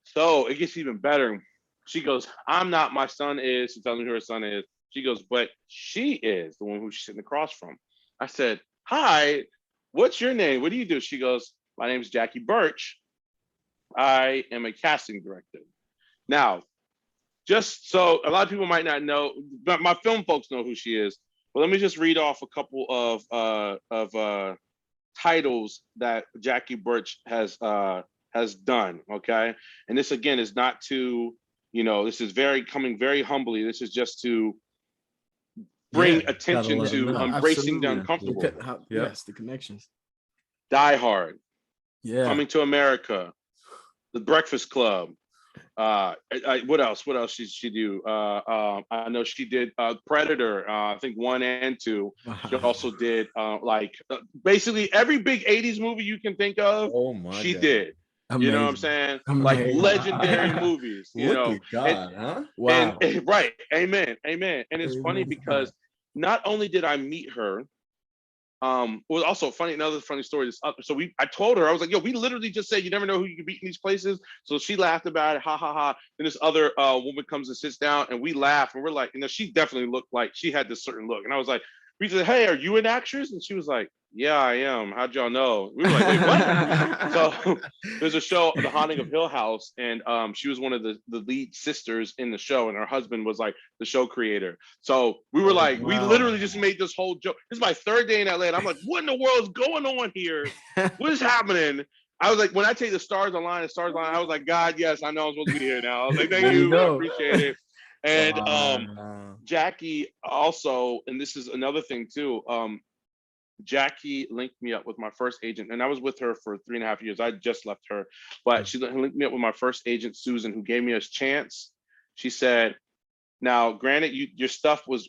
So it gets even better. She goes, "I'm not, my son is." She tells me who her son is. She goes, "But she is the one who she's sitting across from." I said, "Hi, what's your name? What do you do?" She goes, "My name's Jackie Birch. I am a casting director." Now, just so a lot of people might not know, but my film folks know who she is. But let me just read off a couple of titles that Jackie Birch has done. Okay, and this again is not to, this is coming very humbly. This is just to bring attention to embracing the uncomfortable. Yes, the connections. Die Hard. Yeah. Coming to America. The Breakfast Club. What else? What else she do? I know she did Predator. I think 1 and 2. She also did basically every big '80s movie you can think of. Oh my! She did. Amazing. You know what I'm saying? Amazing. Like legendary movies. Look at God, huh? Wow. And, right. Amen. And it's funny because not only did I meet her, it was also funny. Another funny story. I told her, I was like, "Yo, we literally just said you never know who you can meet in these places." So she laughed about it, ha ha ha. Then this other woman comes and sits down, and we laugh, and we're like, she definitely looked like she had this certain look, and I was like, we said, "Hey, are you an actress?" And she was like, "Yeah, I am. How'd y'all know?" We were like, "Wait, what?" So there's a show, The Haunting of Hill House, and she was one of the lead sisters in the show, and her husband was like the show creator. So we were like, we literally just made this whole joke. This is my 3rd day in LA, and I'm like, what in the world is going on here? What is happening? I was like, when I take the stars online, I was like, God, yes, I know I'm supposed to be here now. I was like, thank you, I appreciate it. And Jackie also, and this is another thing too, Jackie linked me up with my first agent, and I was with her for 3.5 years. I just left her, but she linked me up with my first agent, Susan, who gave me a chance. She said, "Now, granted, your stuff was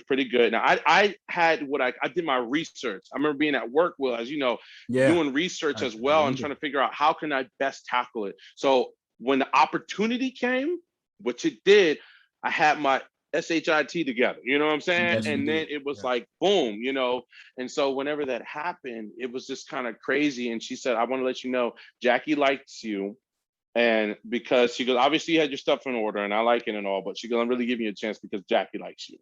pretty good. Now, I had I did my research. I remember being at work, Will, as you know, doing research as well and trying to figure out how can I best tackle it. So when the opportunity came, which it did, I had my SHIT together, you know what I'm saying? Yes, and then it was like, boom, and so whenever that happened, it was just kind of crazy. And she said, "I want to let you know, Jackie likes you." And because she goes, "Obviously you had your stuff in order and I like it and all, but she goes, I'm really giving you a chance because Jackie likes you."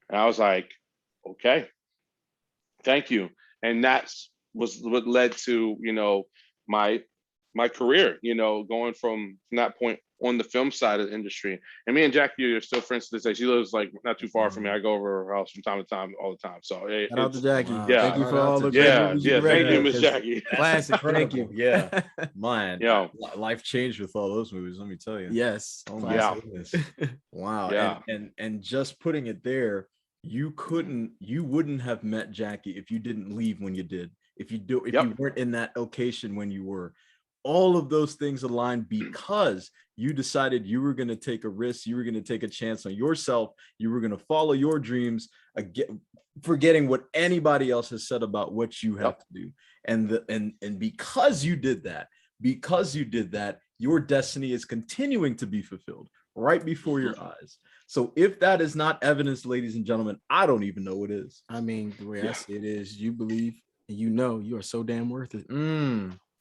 And I was like, okay, thank you. And that's was what led to, my career, going from that point on the film side of the industry. And me and Jackie are still friends to this day. She lives like not too far from me. I go over her house from time to time, all the time. So shout out to Jackie. Wow. Yeah, thank you for all the great movies you thank you, Miss Jackie. Classic. Thank you. Yeah, man. Yeah, life changed with all those movies. Let me tell you. Yes. Oh my goodness. Wow. Yeah. And just putting it there, you wouldn't have met Jackie if you didn't leave when you did. if you weren't in that location when you were. All of those things aligned because you decided you were going to take a risk, you were going to take a chance on yourself, you were going to follow your dreams, again, forgetting what anybody else has said about what you have to do. And because you did that, your destiny is continuing to be fulfilled right before your eyes. So if that is not evidence, ladies and gentlemen, I don't even know what is. I mean, the way I see it is, you believe and you know you are so damn worth it.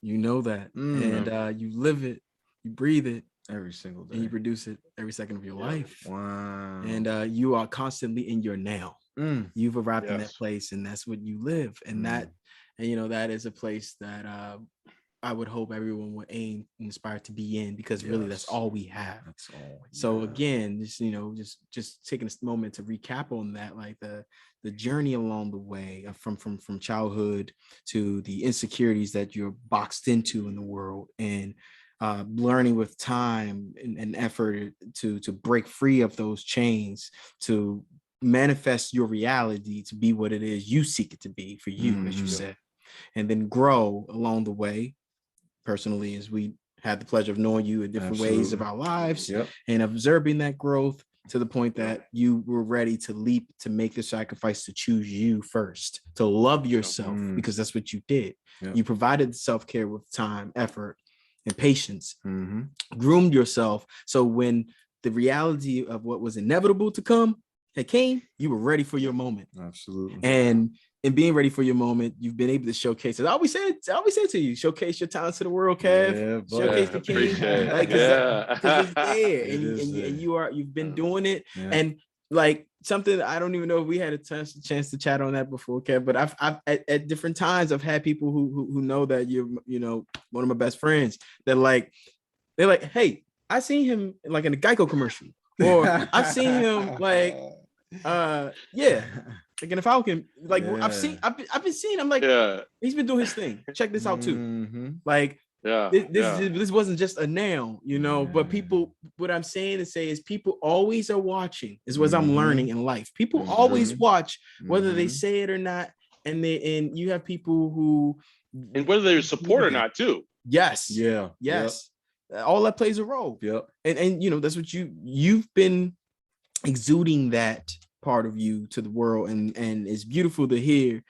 You know that, and you live it, you breathe it every single day, and you produce it every second of your life. Wow. And you are constantly in your now. You've arrived in that place, and that's what you live. And that is a place that I would hope everyone would aim and aspire to be in, because really that's all we have. That's all. So again, just taking a moment to recap on that, like the journey along the way from childhood to the insecurities that you're boxed into in the world, and learning with time and effort to break free of those chains, to manifest your reality to be what it is you seek it to be for you, as you said, and then grow along the way. Personally, as we had the pleasure of knowing you in different ways of our lives, and observing that growth to the point that you were ready to leap, to make the sacrifice, to choose you first, to love yourself, because that's what you did. You provided the self-care with time, effort, and patience, groomed yourself. So when the reality of what was inevitable to come had came, you were ready for your moment. Absolutely. And in being ready for your moment, you've been able to showcase it. I always say to you, showcase your talents to the world, Kev. Showcase the king. Like, because it's there, and you've been doing it. And like something, I don't even know if we had a chance to chat on that before, Kev. But I've at different times I've had people who know that you're one of my best friends. They're like, hey, I seen him like in a Geico commercial, or I've seen him like like in a Falcon, like I've been seeing him, like he's been doing his thing. Check this out too. Like this wasn't just a now, but people, what I'm saying is people always are watching, is what I'm learning in life. People always watch, whether they say it or not, and you have people who, and whether they support or not too. Yes. All that plays a role. And that's what you've been exuding, that part of you to the world, and it's beautiful to hear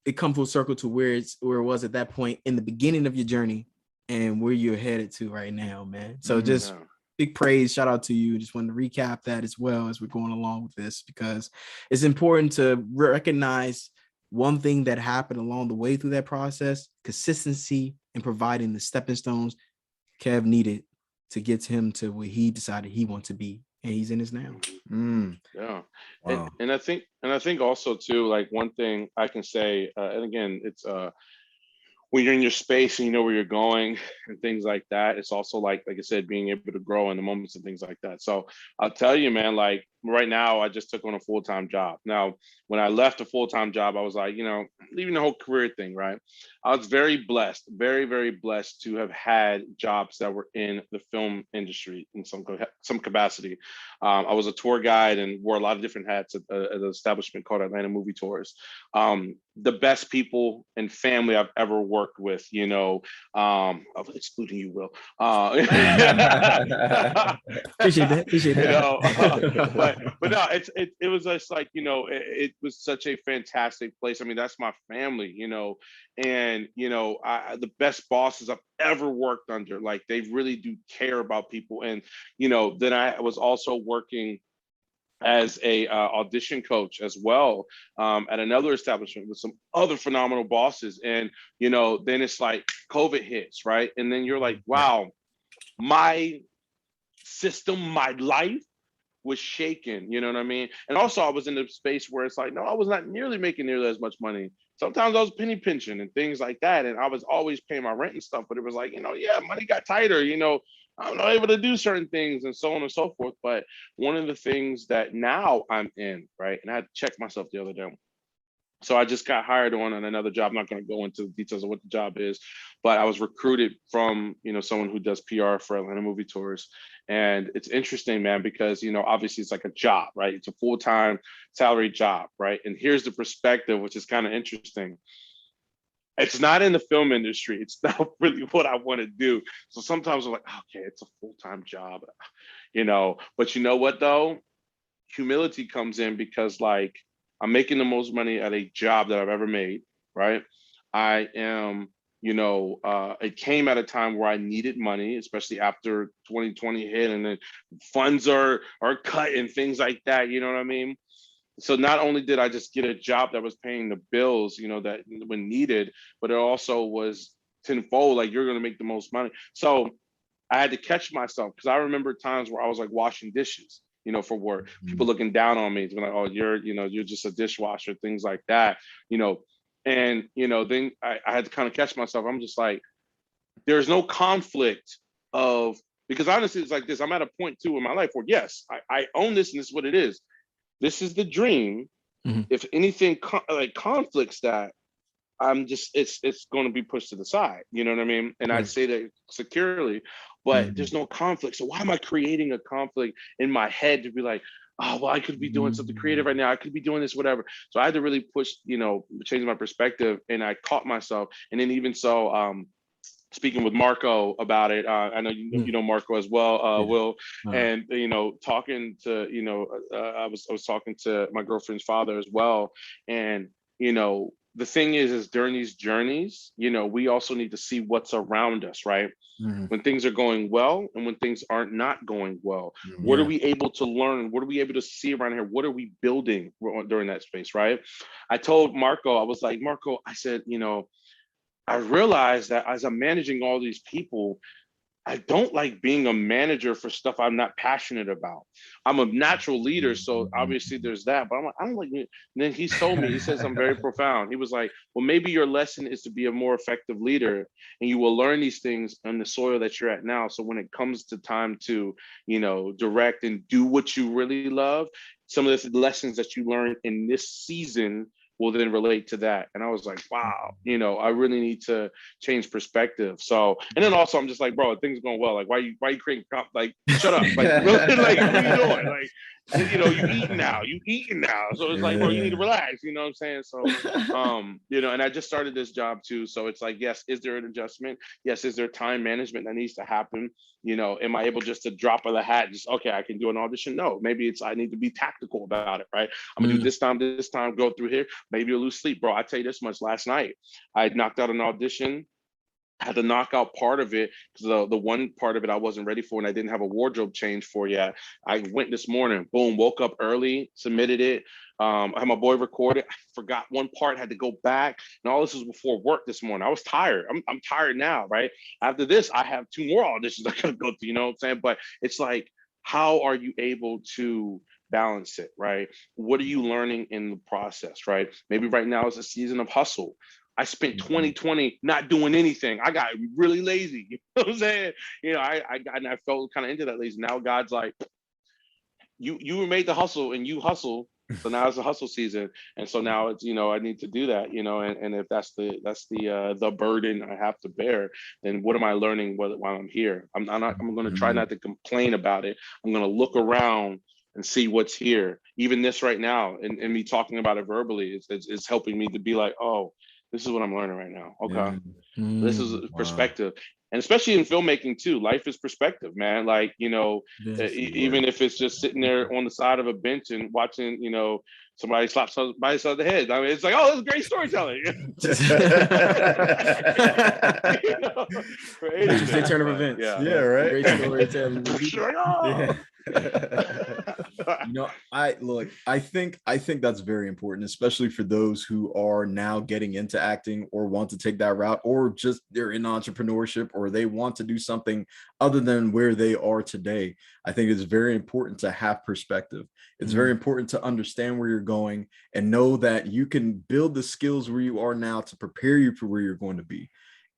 it come full circle to where it was at that point in the beginning of your journey, and where you're headed to right now, man. So just big praise, shout out to you. Just wanted to recap that as well as we're going along with this, because it's important to recognize one thing that happened along the way through that process: consistency and providing the stepping stones Kev needed to get him to where he decided he wants to be. And he's in his now. Wow. And I think also too, like, one thing I can say, and again, it's when you're in your space and you know where you're going and things like that, it's also like I said, being able to grow in the moments and things like that. So I'll tell you, man, like right now, I just took on a full-time job. Now, when I left a full-time job, I was like, leaving the whole career thing, right? I was very blessed, very, very blessed to have had jobs that were in the film industry in some capacity. I was a tour guide and wore a lot of different hats at an establishment called Atlanta Movie Tours. The best people and family I've ever worked with, I'm excluding you, Will. Appreciate that. But no, it was just like, it was such a fantastic place. I mean, that's my family, and the best bosses I've ever worked under. Like, they really do care about people. And then I was also working as a audition coach as well, at another establishment with some other phenomenal bosses. And then it's like COVID hits, right? And then you're like, wow, my system, my life was shaken, you know what I mean? And also I was in a space where it's like, no, I was not making nearly as much money. Sometimes I was penny pinching and things like that. And I was always paying my rent and stuff, but it was like, money got tighter, I'm not able to do certain things and so on and so forth. But one of the things that now I'm in, right? And I had to check myself the other day. So I just got hired on another job. I'm not going to go into the details of what the job is, but I was recruited from, someone who does PR for Atlanta Movie Tours. And it's interesting, man, because, obviously it's like a job, right? It's a full-time salary job, right? And here's the perspective, which is kind of interesting. It's not in the film industry. It's not really what I want to do. So sometimes I'm like, okay, it's a full-time job, but you know what though? Humility comes in because like I'm making the most money at a job that I've ever made, right? I am, it came at a time where I needed money, especially after 2020 hit and then funds are cut and things like that, you know what I mean? So not only did I just get a job that was paying the bills, that when needed, but it also was tenfold, like you're going to make the most money. So I had to catch myself because I remember times where I was like washing dishes, for work, people looking down on me, it's like, oh, you're just a dishwasher, things like that, and, then I had to kind of catch myself. I'm just like, there's no conflict because honestly, it's like this. I'm at a point too in my life where, yes, I own this and this is what it is. This is the dream. Mm-hmm. If anything like conflicts that, it's going to be pushed to the side. You know what I mean? And I say that securely, but there's no conflict. So why am I creating a conflict in my head to be like, oh, well, I could be doing something creative right now. I could be doing this, whatever. So I had to really push, change my perspective, and I caught myself. And then even so, speaking with Marco about it, I know you know Marco as well, Will, and talking to I was talking to my girlfriend's father as well, and the thing is during these journeys, we also need to see what's around us, right? When things are going well and when things aren't not going well, what are we able to learn? What are we able to see around here? What are we building during that space, right? I told Marco, I was like, Marco, I said, I realized that as I'm managing all these people, I don't like being a manager for stuff I'm not passionate about. I'm a natural leader, so obviously there's that, but I'm like, I don't like it. And then he told me, he says I'm very profound. He was like, well, maybe your lesson is to be a more effective leader, and you will learn these things on the soil that you're at now. So when it comes to time to, direct and do what you really love, some of the lessons that you learn in this season will then relate to that. And I was like, wow, I really need to change perspective. So, and then also I'm just like, bro, things are going well. Like, why you creating, like, shut up. Like, really, like, what are you doing? Like, you eating now. So it's like, bro, you need to relax. You know what I'm saying? So, and I just started this job too. So it's like, yes, is there an adjustment? Yes, is there time management that needs to happen? Am I able just to drop of the hat? Just, okay, I can do an audition. No, maybe I need to be tactical about it, right? I'm gonna do this time, go through here. Maybe you'll lose sleep, bro. I tell you this much, last night, I knocked out an audition, had to knock out part of it because the one part of it I wasn't ready for and I didn't have a wardrobe change for yet. I went this morning, boom, woke up early, submitted it. I had my boy record it. I forgot one part, had to go back. And all this was before work this morning. I was tired. I'm tired now, right? After this, I have 2 more auditions I gotta go through, you know what I'm saying? But it's like, how are you able to balance it, right? What are you learning in the process, right? Maybe right now is a season of hustle. I spent 2020 not doing anything. I got really lazy. You know what I'm saying? I felt kind of into that lazy. Now God's like, you were made to hustle and you hustle. So now it's a hustle season. And so now it's, I need to do that, and if that's the burden I have to bear, then what am I learning while I'm here? I'm going to try not to complain about it. I'm going to look around and see what's here. Even this right now, and me talking about it verbally, it's helping me to be like, oh, this is what I'm learning right now. Okay. This is a perspective. And especially in filmmaking too, life is perspective, man. Like, even if it's just sitting there on the side of a bench and watching, somebody slap somebody on the head. I mean, it's like, oh, that's great storytelling. Interesting turn of events. Yeah, right. Great storytelling. I think that's very important, especially for those who are now getting into acting or want to take that route, or just they're in entrepreneurship or they want to do something other than where they are today. I think it's very important to have perspective. It's very important to understand where you're going and know that you can build the skills where you are now to prepare you for where you're going to be.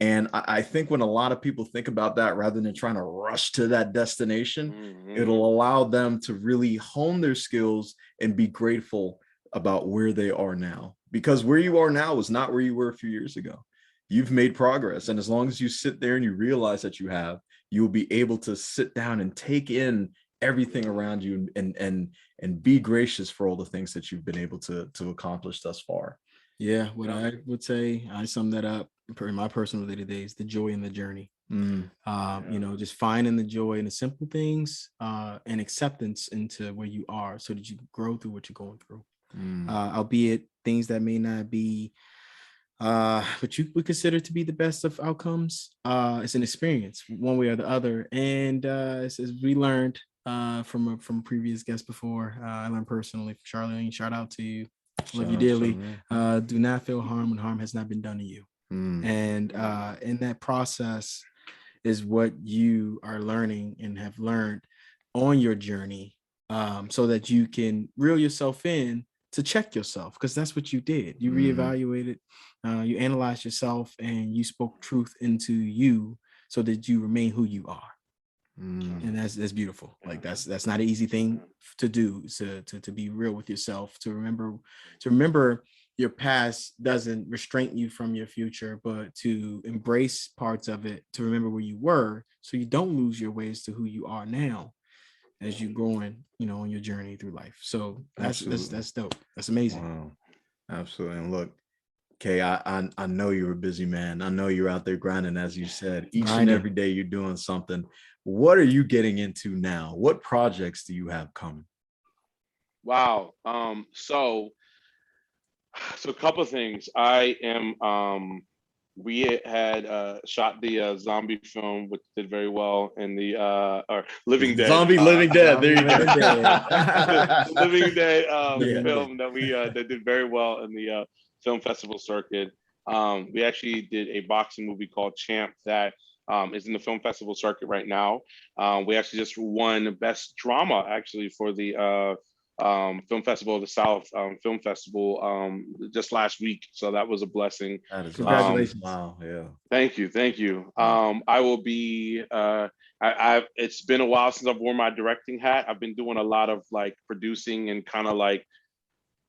And I think when a lot of people think about that, rather than trying to rush to that destination, it'll allow them to really hone their skills and be grateful about where they are now. Because where you are now is not where you were a few years ago. You've made progress. And as long as you sit there and you realize that you have, you will be able to sit down and take in everything around you and be gracious for all the things that you've been able to accomplish thus far. Yeah, what I would say, I sum that up in my personal day-to-day is the joy in the journey. Just finding the joy in the simple things, and acceptance into where you are so that you can grow through what you're going through. Albeit things that may not be but you would consider to be the best of outcomes. It's an experience one way or the other. And as we learned from a previous guest before, I learned personally from Charlene, shout out to you. Love you dearly. Do not feel harm when harm has not been done to you. And in that process is what you are learning and have learned on your journey, so that you can reel yourself in to check yourself, because that's what you did. You reevaluated, you analyzed yourself, and you spoke truth into you so that you remain who you are. And that's beautiful. Like that's not an easy thing to do, to be real with yourself, to remember your past doesn't restrain you from your future, but to embrace parts of it, to remember where you were, so you don't lose your ways to who you are now as you're growing, on your journey through life. So that's dope. That's amazing. Wow. Absolutely. And look, Kay, I know you're a busy man. I know you're out there grinding, as you said. Each and every day you're doing something. What are you getting into now? What projects do you have coming? Wow. So a couple of things. I am we had shot the zombie film, which did very well, and the or Living Dead. Living Dead. There you go. Living Dead film that we that did very well in the film festival circuit. We actually did a boxing movie called Champ that is in the film festival circuit right now. We actually just won Best Drama actually for the Film Festival of the South Film Festival just last week. So that was a blessing. That is congratulations. Wow. Yeah. Thank you. I will be it's been a while since I've worn my directing hat. I've been doing a lot of like producing and kind of like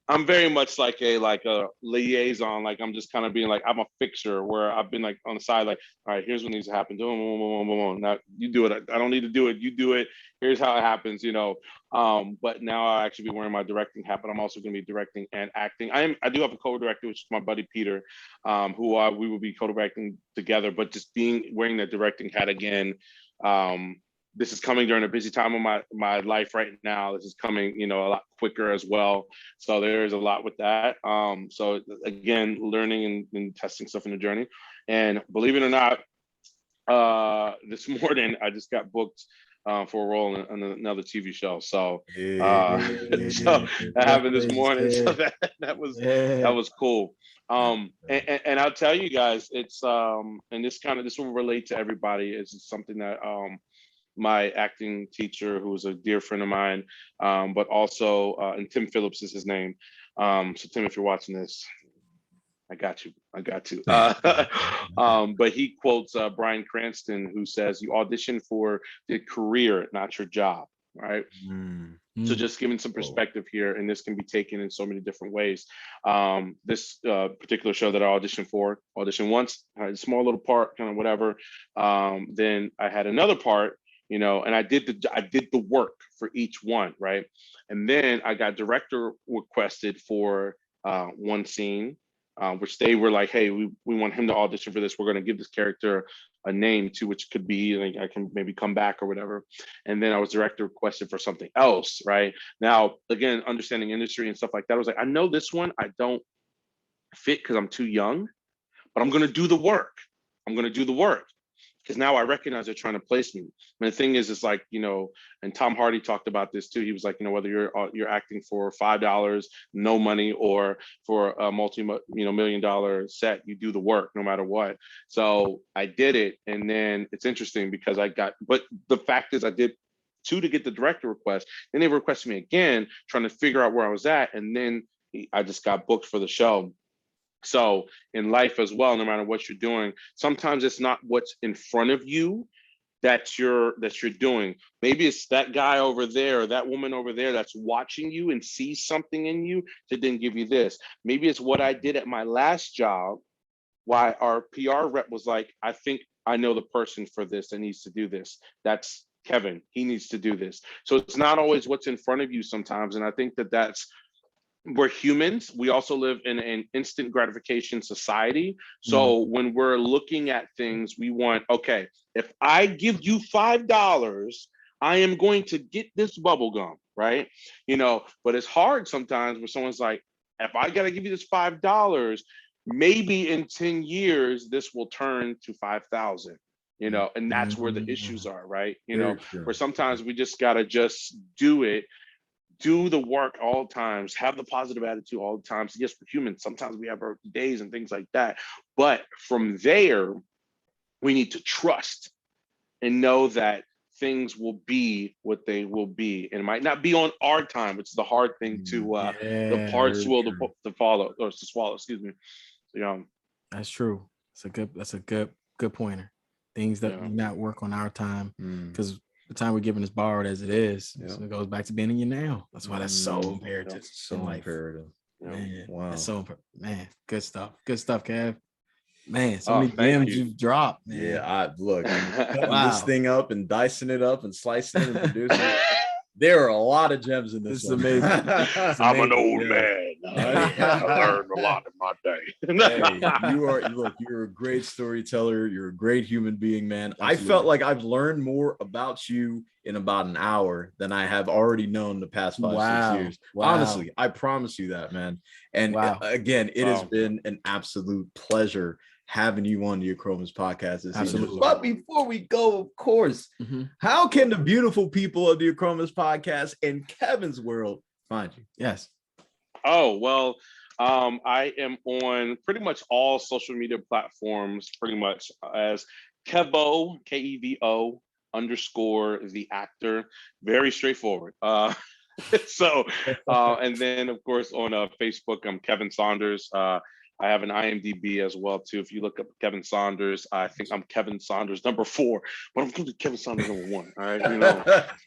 I'm very much like a liaison. Like I'm just kind of being like I'm a fixer where I've been like on the side, like, all right, here's what needs to happen. Now you do it. I don't need to do it. You do it. Here's how it happens. But now I actually be wearing my directing hat, but I'm also going to be directing and acting. I do have a co-director, which is my buddy Peter, who we will be co-directing together. But just wearing the directing hat again. This is coming during a busy time of my life right now. This is coming, a lot quicker as well. So there's a lot with that. So again, learning and testing stuff in the journey. And believe it or not, this morning I just got booked for a role in another TV show. So, so that happened this morning. So that was cool. And I'll tell you guys, it's and this will relate to everybody. It's something that my acting teacher, who was a dear friend of mine, but also, and Tim Phillips is his name. So Tim, if you're watching this, I got you. But he quotes Bryan Cranston, who says, "You audition for the career, not your job." Right. So just giving some perspective here, and this can be taken in so many different ways. This particular show that I auditioned once, had a small little part, kind of whatever. Then I had another part, and I did the work for each one, right? And then I got director requested for one scene, which they were like, hey, we want him to audition for this. We're going to give this character a name too, which could be like, I can maybe come back or whatever. And then I was director requested for something else, right? Now, again, understanding industry and stuff like that, I was like, I know this one I don't fit because I'm too young, but I'm going to do the work. Because now I recognize they're trying to place me. And the thing is, it's like, and Tom Hardy talked about this too. He was like, whether you're acting for $5, no money, or for a $multi-million set, you do the work no matter what. So I did it. And then it's interesting because but the fact is I did 2 to get the director request. Then they requested me again, trying to figure out where I was at. And then I just got booked for the show. So in life as well, no matter what you're doing, sometimes it's not what's in front of you that you're doing. Maybe it's that guy over there or that woman over there that's watching you and sees something in you that didn't give you this. Maybe it's what I did at my last job, why our PR rep was like, I think I know the person for this that needs to do this. That's Kevin. He needs to do this. So it's not always what's in front of you sometimes. And I think that's we're humans. We also live in an instant gratification society. So when we're looking at things, we want, okay, if I give you $5, I am going to get this bubble gum, right? But it's hard sometimes when someone's like, if I got to give you this $5, maybe in 10 years, this will turn to 5,000, and that's where the issues are, right? Where sometimes we just got to just do the work all times, have the positive attitude all the times. Yes, we're human. Sometimes we have our days and things like that. But from there, we need to trust and know that things will be what they will be. And it might not be on our time, which is the hard thing to the parts will to follow or to swallow, excuse me. That's true. That's a good pointer. Things that do not work on our time because the time we're given is borrowed as it is. So it goes back to being in your now. That's why that's so imperative. So imperative. Man, wow. That's so good stuff. Good stuff, Kev. Man, so many gems you've dropped, man. Yeah, I look cutting this thing up and dicing it up and slicing it and producing it. There are a lot of gems in this. This is amazing. I'm an old man. I learned a lot in my day. Hey, you're a great storyteller. You're a great human being, man. Absolutely. I felt like I've learned more about you in about an hour than I have already known the past 5-6 years. Honestly, I promise you that, man. And again, it has been an absolute pleasure having you on the Achromous Podcast this evening. But before we go, of course, how can the beautiful people of the Achromous Podcast and Kevin's world find you? Yes. Oh, well, I am on pretty much all social media platforms, pretty much as Kevo, Kevo _ the actor. Very straightforward. And then, of course, on Facebook, I'm Kevin Saunders. I have an IMDb as well, too. If you look up Kevin Saunders, I think I'm Kevin Saunders #4, but I'm going to be Kevin Saunders #1. All right,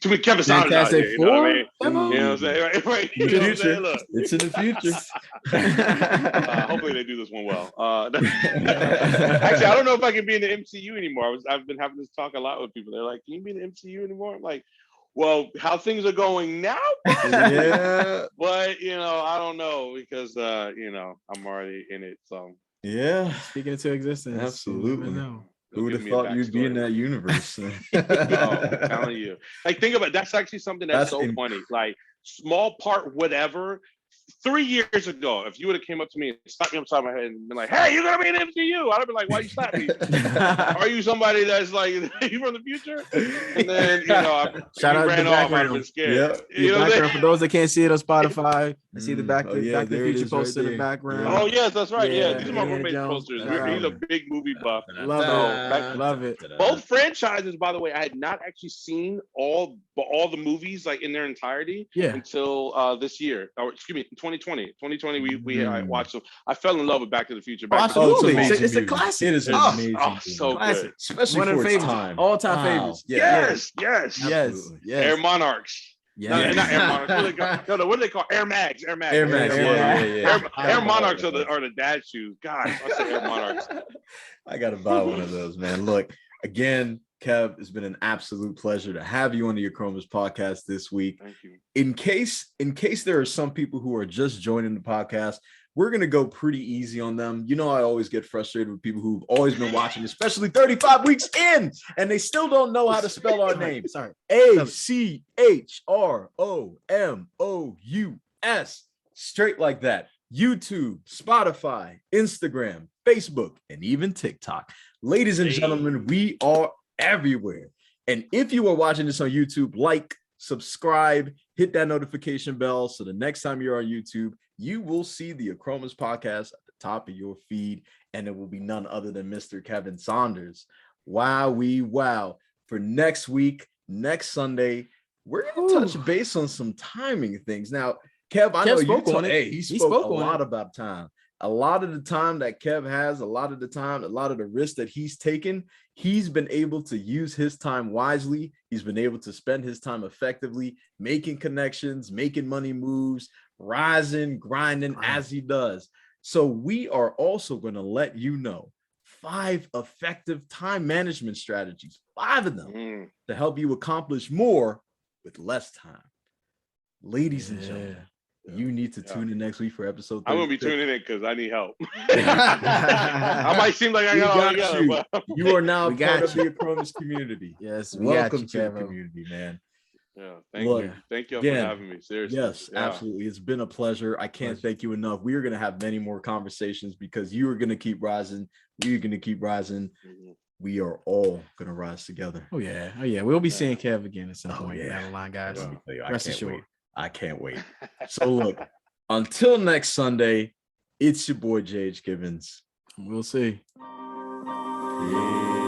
too many Kevin Saunders out there. You know what I mean? You know what I'm saying? Right. You know what I'm saying? Look. It's in the future. Hopefully they do this one well. Actually, I don't know if I can be in the MCU anymore. I've been having this talk a lot with people. They're like, "Can you be in the MCU anymore?" I'm like, well, how things are going now, yeah. But I don't know because I'm already in it. So speaking into existence. Absolutely. Who would have thought you'd be in that universe? I'm telling you. Like, think about it. That's actually something that's so funny. Like, small part, whatever. 3 years ago, if you would have came up to me and slapped me upside my head and been like, "Hey, you're gonna be in MCU," I'd have been like, "Why you slap me? Are you somebody that's like you from the future?" And then shout out ran the off. background. I've been scared. Background, for those that can't see it on Spotify, I see the back to the future poster in the background. Oh yes, that's right. Yeah, these are my roommate posters. He's a big movie buff. Love it. Both franchises, by the way, I had not actually seen all the movies like in their entirety until this year, or excuse me, 2020. We watched them. I fell in love with Back to the Future. It's a classic. It is an amazing so classic, good. especially one of for its its time. All-time favorites. Yes. Air Monarchs. Yeah. No, not Air Monarchs. What do they call Air Mags? Air Mags. Air Monarchs are the dad shoes. God, I say Air Monarchs. I gotta buy one of those, man. Look, again, Kev, it's been an absolute pleasure to have you on the Achromous Podcast this week. Thank you. In case there are some people who are just joining the podcast, we're going to go pretty easy on them. I always get frustrated with people who've always been watching, especially 35 weeks in, and they still don't know how to spell our name. Sorry. Achromous. Straight like that. YouTube, Spotify, Instagram, Facebook, and even TikTok. Ladies and gentlemen, we are everywhere. And if you are watching this on YouTube, like, subscribe, hit that notification bell so the next time you're on YouTube, you will see the Achromous Podcast at the top of your feed, and it will be none other than Mr. Kevin Saunders. Wow. For next week, next Sunday, we're going to touch base on some timing things. Now, Kev, I know you spoke on it. He spoke a lot about time. A lot of the time that Kev has, a lot of the risks that he's taken, he's been able to use his time wisely. He's been able to spend his time effectively, making connections, making money moves, rising, grinding as he does. So we are also going to let you know 5 effective time management strategies, 5 of them to help you accomplish more with less time. Ladies and gentlemen, You need to tune in next week for episode 36. I'm gonna be tuning in because I need help. I might seem like I got all together, but you are now part of the Achromous community. Yes, welcome to the community, man. Yeah, thank you. Thank you for having me. Seriously. Yes, absolutely. It's been a pleasure. I can't thank you enough. We are going to have many more conversations because you are going to keep rising. We're going to keep rising. We are all going to rise together. Oh yeah. We'll be seeing Kev again at some point down the line, guys. Rest assured. I can't wait. So look, until next Sunday, it's your boy JH Gibbons. We'll see. Peace.